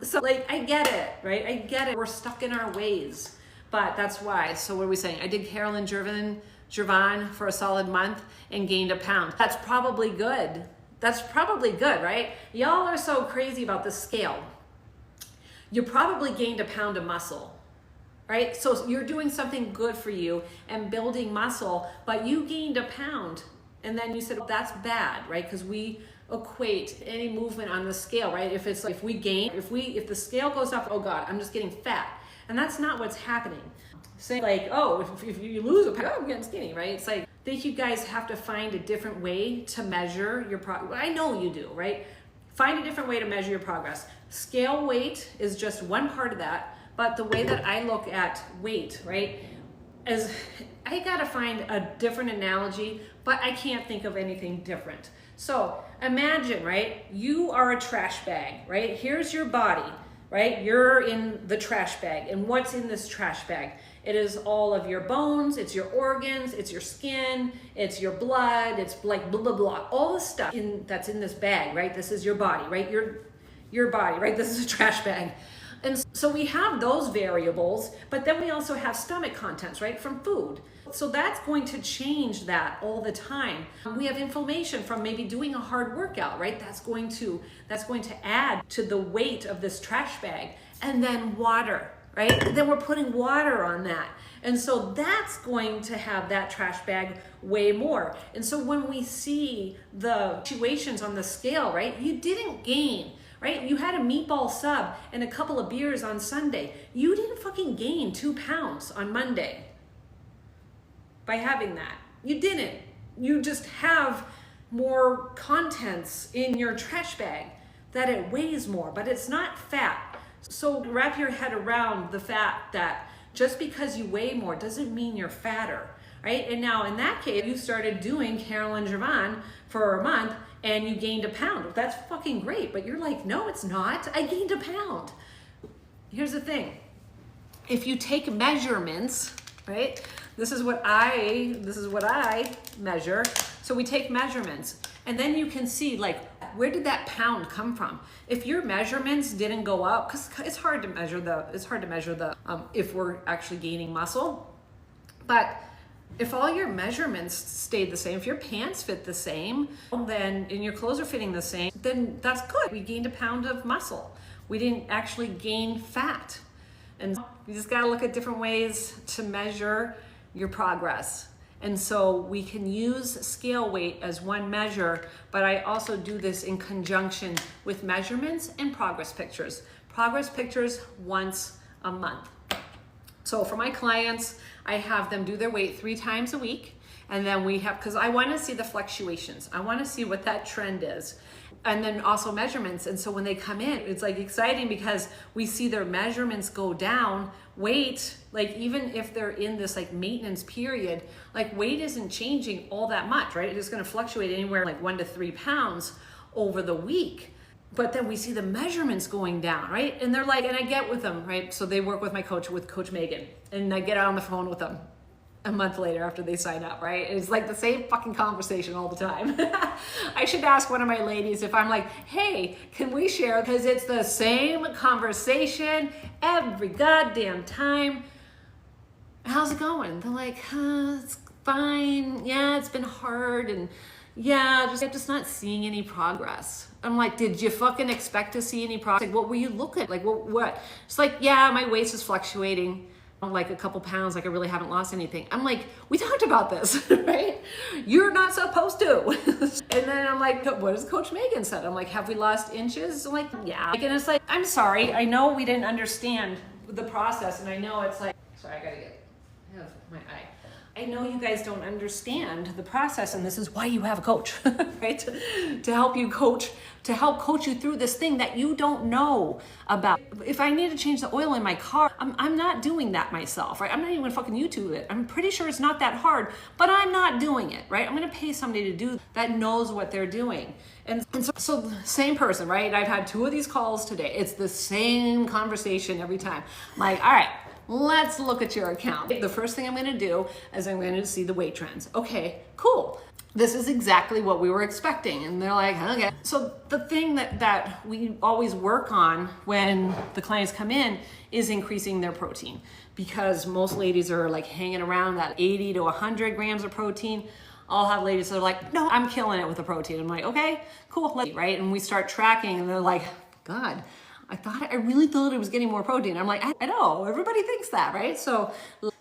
Speaker 1: So like, I get it, right? I get it. We're stuck in our ways, but that's why. So what are we saying? I did Carolyn Gervan for a solid month and gained 1 pound. That's probably good. That's probably good, right? Y'all are so crazy about the scale. You probably gained 1 pound of muscle, right? So you're doing something good for you and building muscle, but you gained 1 pound. And then you said, well, that's bad, right? Because we equate any movement on the scale, right? If it's like, if the scale goes up, oh God, I'm just getting fat. And that's not what's happening. Saying like, oh, if you lose 1 pound, I'm getting skinny, right? It's like, I think you guys have to find a different way to measure your progress. I know you do, right? Find a different way to measure your progress. Scale weight is just one part of that, but the way that I look at weight, right, is I gotta find a different analogy, but I can't think of anything different. So imagine, right, you are a trash bag, right? Here's your body, right? You're in the trash bag, and what's in this trash bag? It is all of your bones, it's your organs, it's your skin, it's your blood, it's like blah, blah, blah, all the stuff that's in this bag, right? This is your body, right? Your body, right? This is a trash bag. And so we have those variables, but then we also have stomach contents, right? From food. So that's going to change that all the time. We have inflammation from maybe doing a hard workout, right? That's going to add to the weight of this trash bag. And then water, right? Then we're putting water on that. And so that's going to have that trash bag way more. And so when we see the situations on the scale, right? You didn't gain, right? You had a meatball sub and a couple of beers on Sunday. You didn't fucking gain 2 pounds on Monday by having that. You didn't. You just have more contents in your trash bag that it weighs more, but it's not fat. So wrap your head around the fact that just because you weigh more doesn't mean you're fatter, right? And now in that case, you started doing Carolyn Gervan for a month and you gained 1 pound. That's fucking great, but you're like, no, it's not. I gained 1 pound. Here's the thing. If you take measurements, right? This is what I measure. So we take measurements and then you can see like, where did that pound come from? If your measurements didn't go up, because it's hard to measure if we're actually gaining muscle. But if all your measurements stayed the same, if your pants fit the same, then and your clothes are fitting the same, then that's good. We gained 1 pound of muscle. We didn't actually gain fat. And you just gotta look at different ways to measure your progress. And so we can use scale weight as one measure, but I also do this in conjunction with measurements and progress pictures. Progress pictures once a month. So for my clients, I have them do their weight 3 times a week. And then we have, because I want to see the fluctuations. I want to see what that trend is. And then also measurements. And so when they come in, it's like exciting because we see their measurements go down. Weight, like even if they're in this like maintenance period, like weight isn't changing all that much, right? It's going to fluctuate anywhere like 1 to 3 pounds over the week. But then we see the measurements going down, right? And they're like, and I get with them, right? So they work with my coach, with Coach Megan, and I get on the phone with them a month later after they sign up, right? It's like the same fucking conversation all the time. I should ask one of my ladies if I'm like, hey, can we share? Because it's the same conversation every goddamn time. How's it going? They're like, it's fine. Yeah, it's been hard. And yeah, just not seeing any progress. I'm like, did you fucking expect to see any progress? Like, what were you looking at? Like, what? It's like, yeah, my waist is fluctuating. Like a couple pounds, like I really haven't lost anything. I'm like, we talked about this, right? You're not supposed to. And then I'm like, what does Coach Megan said? I'm like, have we lost inches? I'm like, yeah. And it's like, I'm sorry. I know we didn't understand the process. And I know it's like, sorry, I have my eye. I know you guys don't understand the process, and this is why you have a coach, right? To help you coach, to help coach you through this thing that you don't know about. If I need to change the oil in my car, I'm not doing that myself, right? I'm not even gonna fucking YouTube it. I'm pretty sure it's not that hard, but I'm not doing it, right? I'm gonna pay somebody to do that knows what they're doing. And so same person, right? I've had 2 of these calls today. It's the same conversation every time. I'm like, all right, let's look at your account. The first thing I'm going to do is I'm going to see the weight trends. Okay, cool. This is exactly what we were expecting. And they're like, okay. So the thing that we always work on when the clients come in is increasing their protein, because most ladies are like hanging around that 80 to 100 grams of protein. I'll have ladies that are like, no, I'm killing it with the protein. I'm like, okay, cool, right? And we start tracking and they're like, God, I really thought it was getting more protein. I'm like, I know, everybody thinks that, right? So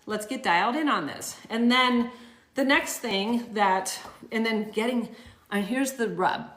Speaker 1: let's get dialed in on this. And then the next thing here's the rub.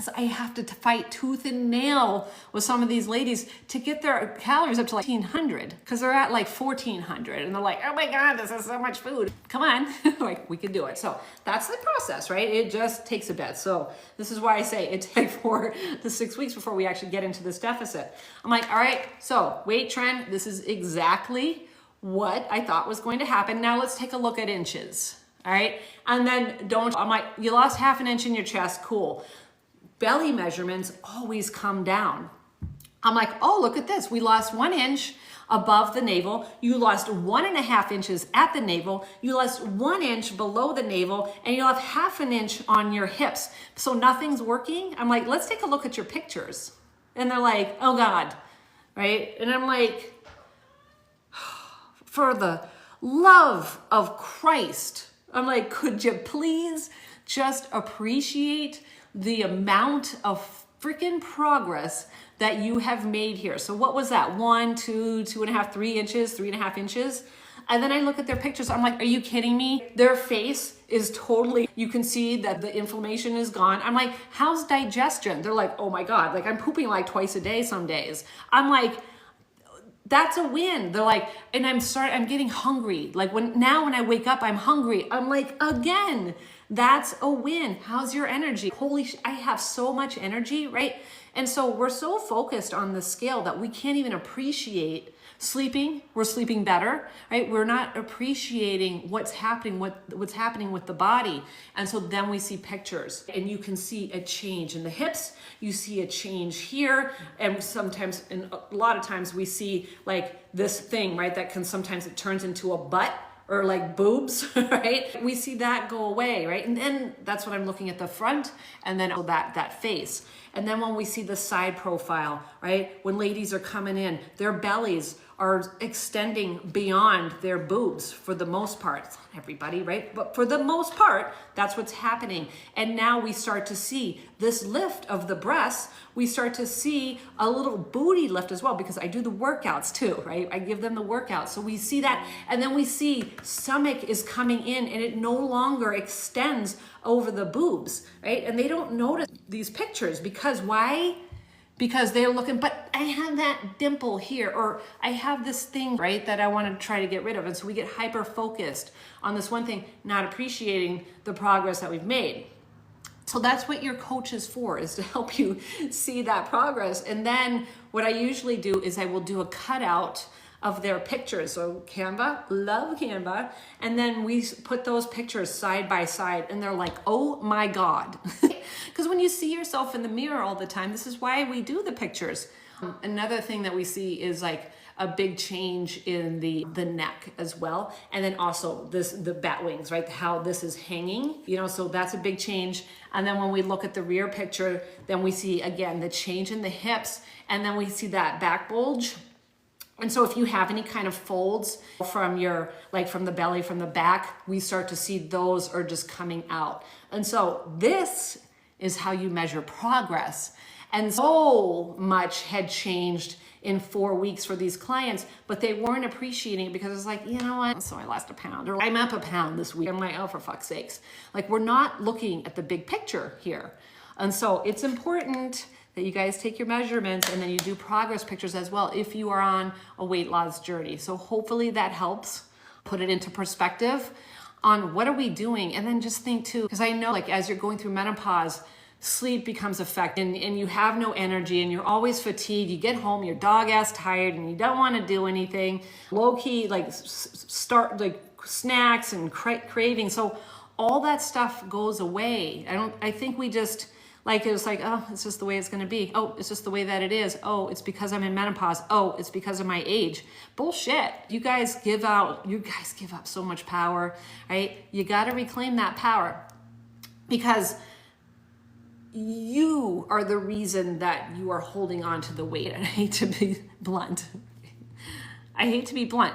Speaker 1: So I have to fight tooth and nail with some of these ladies to get their calories up to like 1,500, because they're at like 1,400 and they're like, oh my God, this is so much food. Come on, like we can do it. So that's the process, right? It just takes a bit. So this is why I say it takes 4 to 6 weeks before we actually get into this deficit. I'm like, all right, so weight trend, this is exactly what I thought was going to happen. Now let's take a look at inches, all right? And then I'm like, you lost 1/2 inch in your chest, cool. Belly measurements always come down. I'm like, oh, look at this. We lost 1 inch above the navel. You lost 1.5 inches at the navel. You lost 1 inch below the navel, and you have 1/2 inch on your hips. So nothing's working. I'm like, let's take a look at your pictures. And they're like, oh God, right? And I'm like, for the love of Christ, I'm like, could you please just appreciate the amount of freaking progress that you have made here? So what was that? 1, 2, 2.5, 3 inches, 3.5 inches. And then I look at their pictures. I'm like, are you kidding me? Their face is totally, you can see that the inflammation is gone. I'm like, how's digestion? They're like, oh my God, like I'm pooping like twice a day some days. I'm like, that's a win. They're like, and I'm getting hungry. Like when I wake up, I'm hungry. I'm like, again, that's a win. How's your energy? Holy I have so much energy, right? And so we're so focused on the scale that we can't even appreciate sleeping. We're sleeping better, right? We're not appreciating what's happening with the body. And so then we see pictures and you can see a change in the hips. You see a change here. And sometimes, and a lot of times we see like this thing, right? That can sometimes it turns into a butt or like boobs, right? We see that go away, right? And then that's when I'm looking at the front and then that face. And then when we see the side profile, right? When ladies are coming in, their bellies are extending beyond their boobs for the most part. It's not everybody, right? But for the most part, that's what's happening. And now we start to see this lift of the breasts. We start to see a little booty lift as well, because I do the workouts too, right? I give them the workouts. So we see that, and then we see stomach is coming in and it no longer extends over the boobs, right? And they don't notice these pictures because why? Because they're looking, but I have that dimple here, or I have this thing, right, that I want to try to get rid of. And so we get hyper focused on this one thing, not appreciating the progress that we've made. So that's what your coach is for, is to help you see that progress. And then what I usually do is I will do a cutout of their pictures. So Canva, love Canva. And then we put those pictures side by side and they're like, oh my God. Because when you see yourself in the mirror all the time, this is why we do the pictures. Another thing that we see is like a big change in the neck as well. And then also the bat wings, right? How this is hanging, so that's a big change. And then when we look at the rear picture, then we see again, the change in the hips, and then we see that back bulge. And so if you have any kind of folds from from the belly, from the back, we start to see those are just coming out. And so this is how you measure progress. And so much had changed in 4 weeks for these clients, but they weren't appreciating it because it's like, you know what? So I lost a pound, or I'm up a pound this week. I'm like, oh, for fuck's sakes. Like, we're not looking at the big picture here. And so it's important that you guys take your measurements and then you do progress pictures as well if you are on a weight loss journey. So hopefully that helps put it into perspective on what are we doing. And then just think too, because I know like as you're going through menopause, sleep becomes affected and you have no energy and you're always fatigued. You get home, you're dog ass tired and you don't want to do anything. Low key, like start like snacks and craving. So all that stuff goes away. I think we just, like, it was like, oh, it's just the way it's going to be. Oh, it's just the way that it is. Oh, it's because I'm in menopause. Oh, it's because of my age. Bullshit. You guys give up so much power, right? You got to reclaim that power because you are the reason that you are holding on to the weight. And I hate to be blunt.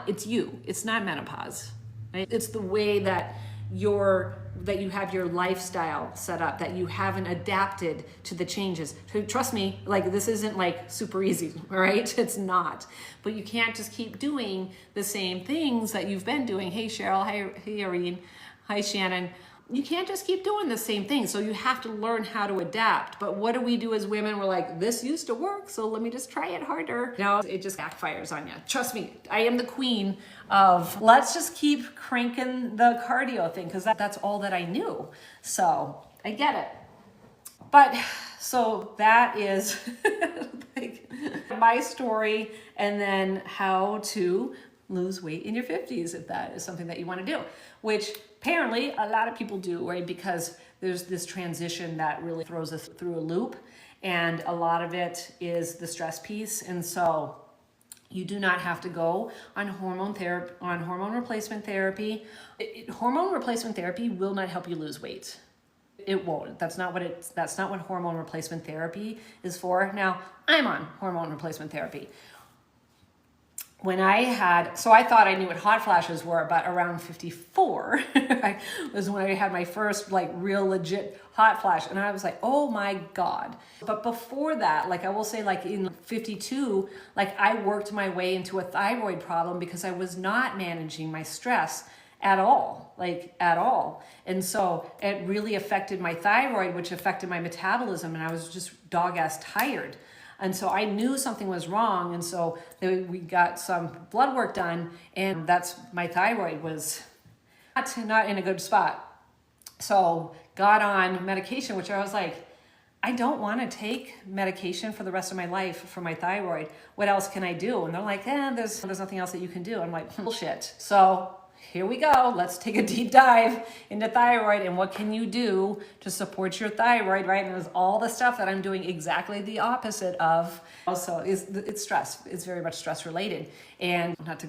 Speaker 1: It's you. It's not menopause, right? It's the way that you have your lifestyle set up, that you haven't adapted to the changes. So trust me, like this isn't like super easy, all right? It's not. But you can't just keep doing the same things that you've been doing. Hey, Cheryl. Hey, Irene. Hi, Shannon. You can't just keep doing the same thing. So you have to learn how to adapt. But what do we do as women? We're like, this used to work, so let me just try it harder. No, it just backfires on you. Trust me, I am the queen of let's just keep cranking the cardio thing because that's all that I knew. So I get it. But so that is like my story, and then how to lose weight in your 50s if that is something that you want to do, which apparently a lot of people do, right? Because there's this transition that really throws us through a loop, and a lot of it is the stress piece. And so you do not have to go on hormone replacement therapy. Hormone replacement therapy will not help you lose weight. It won't. That's not what hormone replacement therapy is for. Now, I'm on hormone replacement therapy. I thought I knew what hot flashes were, but around 54 was when I had my first like real legit hot flash. And I was like, oh my God. But before that, like I will say like in 52, like I worked my way into a thyroid problem because I was not managing my stress at all. And so it really affected my thyroid, which affected my metabolism. And I was just dog ass tired. And so I knew something was wrong. And so we got some blood work done, and my thyroid was not in a good spot. So got on medication, which I was like, I don't want to take medication for the rest of my life for my thyroid. What else can I do? And they're like, there's nothing else that you can do. I'm like, bullshit. So here we go. Let's take a deep dive into thyroid and what can you do to support your thyroid, right? And it was all the stuff that I'm doing exactly the opposite of. Also, it's stress. It's very much stress related, and not to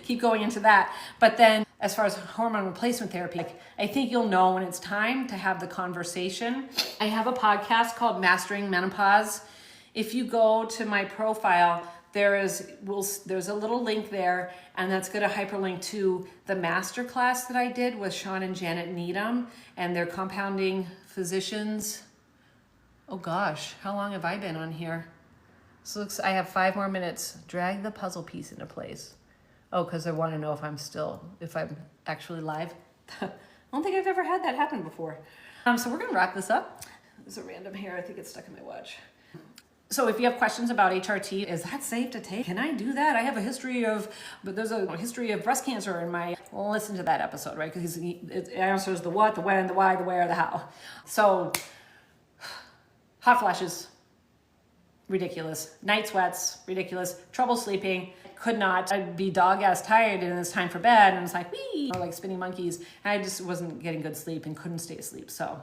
Speaker 1: keep going into that. But then as far as hormone replacement therapy, I think you'll know when it's time to have the conversation. I have a podcast called Mastering Menopause. If you go to my profile, there's a little link there, and that's going to hyperlink to the masterclass that I did with Sean and Janet Needham, and they're compounding physicians. Oh gosh, how long have I been on here? So looks, I have 5 more minutes. Drag the puzzle piece into place. Oh, because I want to know if I'm actually live. I don't think I've ever had that happen before. So we're gonna wrap this up. There's a random hair, I think it's stuck in my watch. So if you have questions about HRT, is that safe to take? Can I do that? I have a history of, but there's a history of breast cancer in my, well, listen to that episode, right? Because it answers the what, the when, the why, the where, the how. So hot flashes, ridiculous. Night sweats, ridiculous. Trouble sleeping, could not. I'd be dog-ass tired and it's time for bed and it's like, wee, or like spinning monkeys. And I just wasn't getting good sleep and couldn't stay asleep. So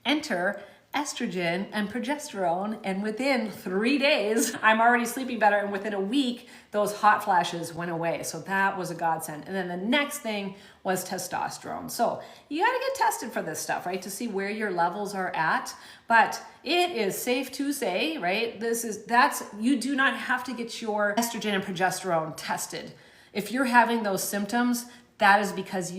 Speaker 1: enter estrogen and progesterone, and within 3 days, I'm already sleeping better, and within a week, those hot flashes went away. So that was a godsend. And then the next thing was testosterone. So you gotta get tested for this stuff, right, to see where your levels are at. But it is safe to say, right, you do not have to get your estrogen and progesterone tested. If you're having those symptoms, that is because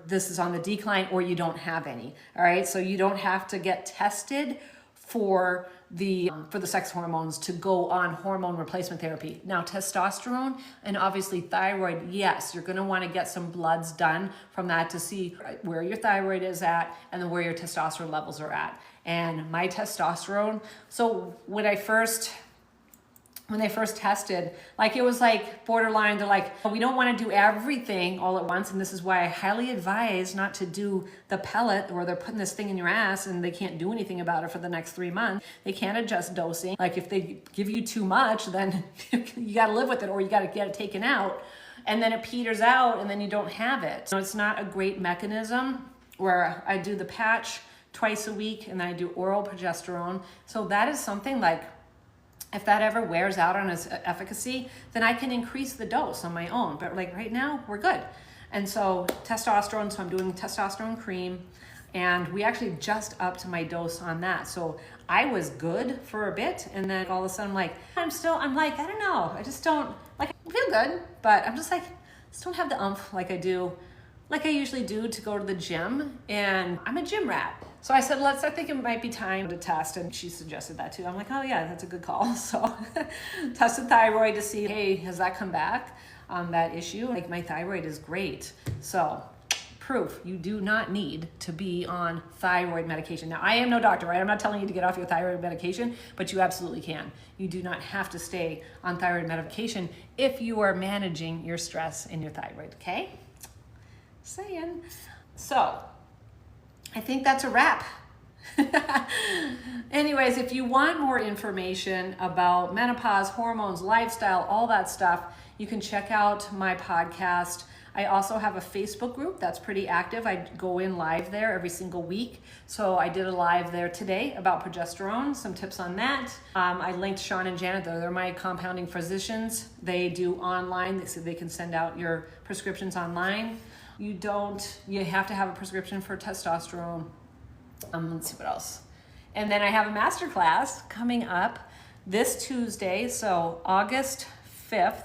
Speaker 1: this is on the decline or you don't have any, all right? So you don't have to get tested for the sex hormones to go on hormone replacement therapy. Now, testosterone and obviously thyroid, yes, you're gonna wanna get some bloods done from that to see where your thyroid is at and then where your testosterone levels are at. And my testosterone, so when they first tested, like it was like borderline, they're like, we don't want to do everything all at once. And this is why I highly advise not to do the pellet where they're putting this thing in your ass and they can't do anything about it for the next 3 months. They can't adjust dosing. Like if they give you too much, then you got to live with it or you got to get it taken out. And then it peters out and then you don't have it. So it's not a great mechanism where I do the patch twice a week and then I do oral progesterone. So that is something like, if that ever wears out on its efficacy, then I can increase the dose on my own. But like right now, we're good. And so testosterone, so I'm doing testosterone cream, and we actually just upped my dose on that. So I was good for a bit, and then all of a sudden I don't know. I just don't, like, I feel good, but I'm just like, just don't have the oomph like I usually do to go to the gym, and I'm a gym rat. So I said, I think it might be time to test, and she suggested that too. I'm like, oh yeah, that's a good call. So tested thyroid to see, hey, has that come back on that issue? Like my thyroid is great. So proof, you do not need to be on thyroid medication. Now I am no doctor, right? I'm not telling you to get off your thyroid medication, but you absolutely can. You do not have to stay on thyroid medication if you are managing your stress in your thyroid, okay? Saying. So I think that's a wrap. Anyways, if you want more information about menopause, hormones, lifestyle, all that stuff, you can check out my podcast. I also have a Facebook group that's pretty active. I go in live there every single week. So I did a live there today about progesterone, some tips on that. I linked Sean and Janet, they're my compounding physicians. They do online, so they can send out your prescriptions online. You have to have a prescription for testosterone. Let's see what else. And then I have a masterclass coming up this Tuesday, so August 5th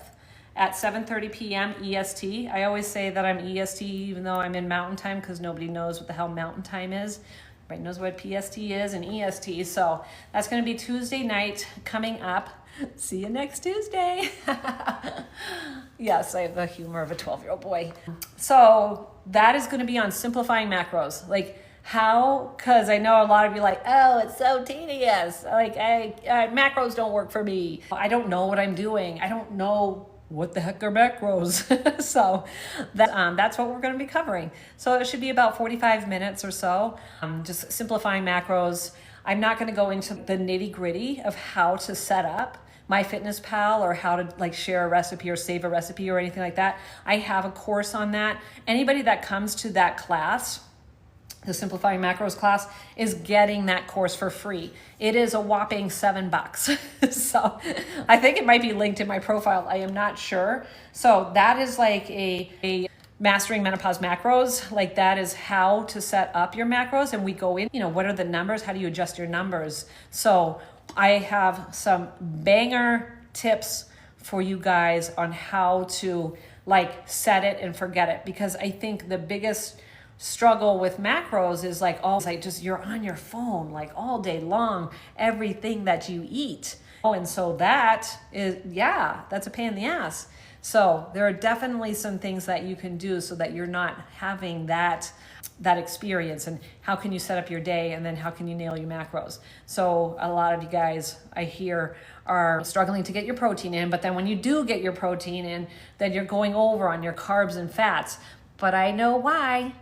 Speaker 1: at 7:30 p.m. EST. I always say that I'm EST even though I'm in Mountain Time because nobody knows what the hell Mountain Time is. Everybody knows what PST is and EST. So that's going to be Tuesday night coming up. See you next Tuesday. Yes, I have the humor of a 12-year-old boy. So that is going to be on simplifying macros. Like how, because I know a lot of you like, oh, it's so tedious. Like macros don't work for me. I don't know what I'm doing. I don't know what the heck are macros. So that's what we're going to be covering. So it should be about 45 minutes or so. Just simplifying macros. I'm not going to go into the nitty gritty of how to set up MyFitnessPal or how to like share a recipe or save a recipe or anything like that. I have a course on that. Anybody that comes to that class, the Simplifying Macros class, is getting that course for free. It is a whopping $7. So I think it might be linked in my profile. I am not sure. So that is like a Mastering Menopause Macros. Like that is how to set up your macros. And we go in, what are the numbers? How do you adjust your numbers? So I have some banger tips for you guys on how to like set it and forget it, because I think the biggest struggle with macros is like just you're on your phone like all day long, everything that you eat. And so that is, that's a pain in the ass. So there are definitely some things that you can do so that you're not having that experience. And how can you set up your day, and then how can you nail your macros? So a lot of you guys I hear are struggling to get your protein in, but then when you do get your protein in, then you're going over on your carbs and fats. But I know why.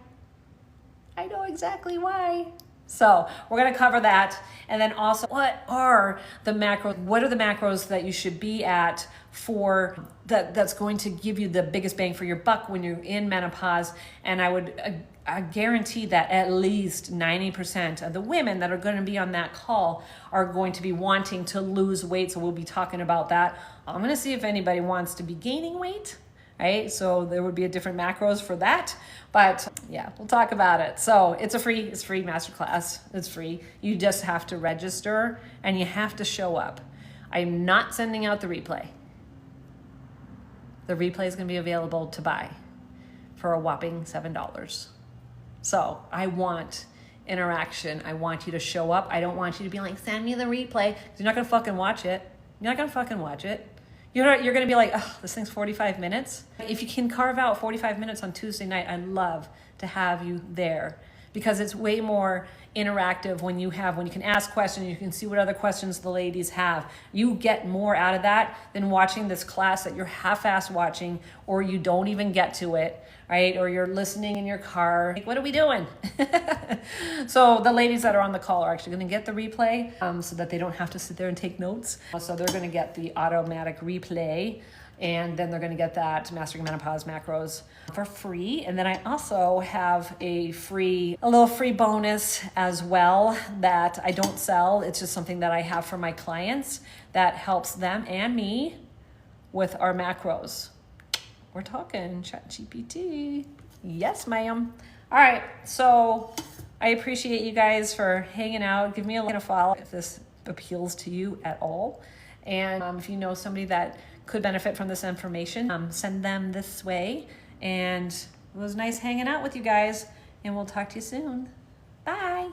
Speaker 1: I know exactly why. So we're going to cover that. And then also, what are the macros that you should be at for that's going to give you the biggest bang for your buck when you're in menopause? And I guarantee that at least 90% of the women that are going to be on that call are going to be wanting to lose weight. So we'll be talking about that. I'm going to see if anybody wants to be gaining weight. Right? So there would be a different macros for that, but yeah, we'll talk about it. So it's free masterclass. It's free. You just have to register and you have to show up. I'm not sending out the replay. The replay is going to be available to buy for a whopping $7. So I want interaction. I want you to show up. I don't want you to be like, send me the replay. You're not going to fucking watch it. You're not going to fucking watch it. You're going to be like, oh, this thing's 45 minutes. If you can carve out 45 minutes on Tuesday night, I'd love to have you there, because it's way more interactive when you can ask questions, you can see what other questions the ladies have. You get more out of that than watching this class that you're half-assed watching, or you don't even get to it, right? Or you're listening in your car. Like, what are we doing? So the ladies that are on the call are actually going to get the replay so that they don't have to sit there and take notes. So they're going to get the automatic replay, and then they're going to get that Mastering Menopause Macros for free. And then I also have a little free bonus as well that I don't sell. It's just something that I have for my clients that helps them and me with our macros. We're talking ChatGPT. Yes, ma'am. All right. So I appreciate you guys for hanging out. Give me a follow if this appeals to you at all. And if you know somebody that could benefit from this information, send them this way. And it was nice hanging out with you guys. And we'll talk to you soon. Bye.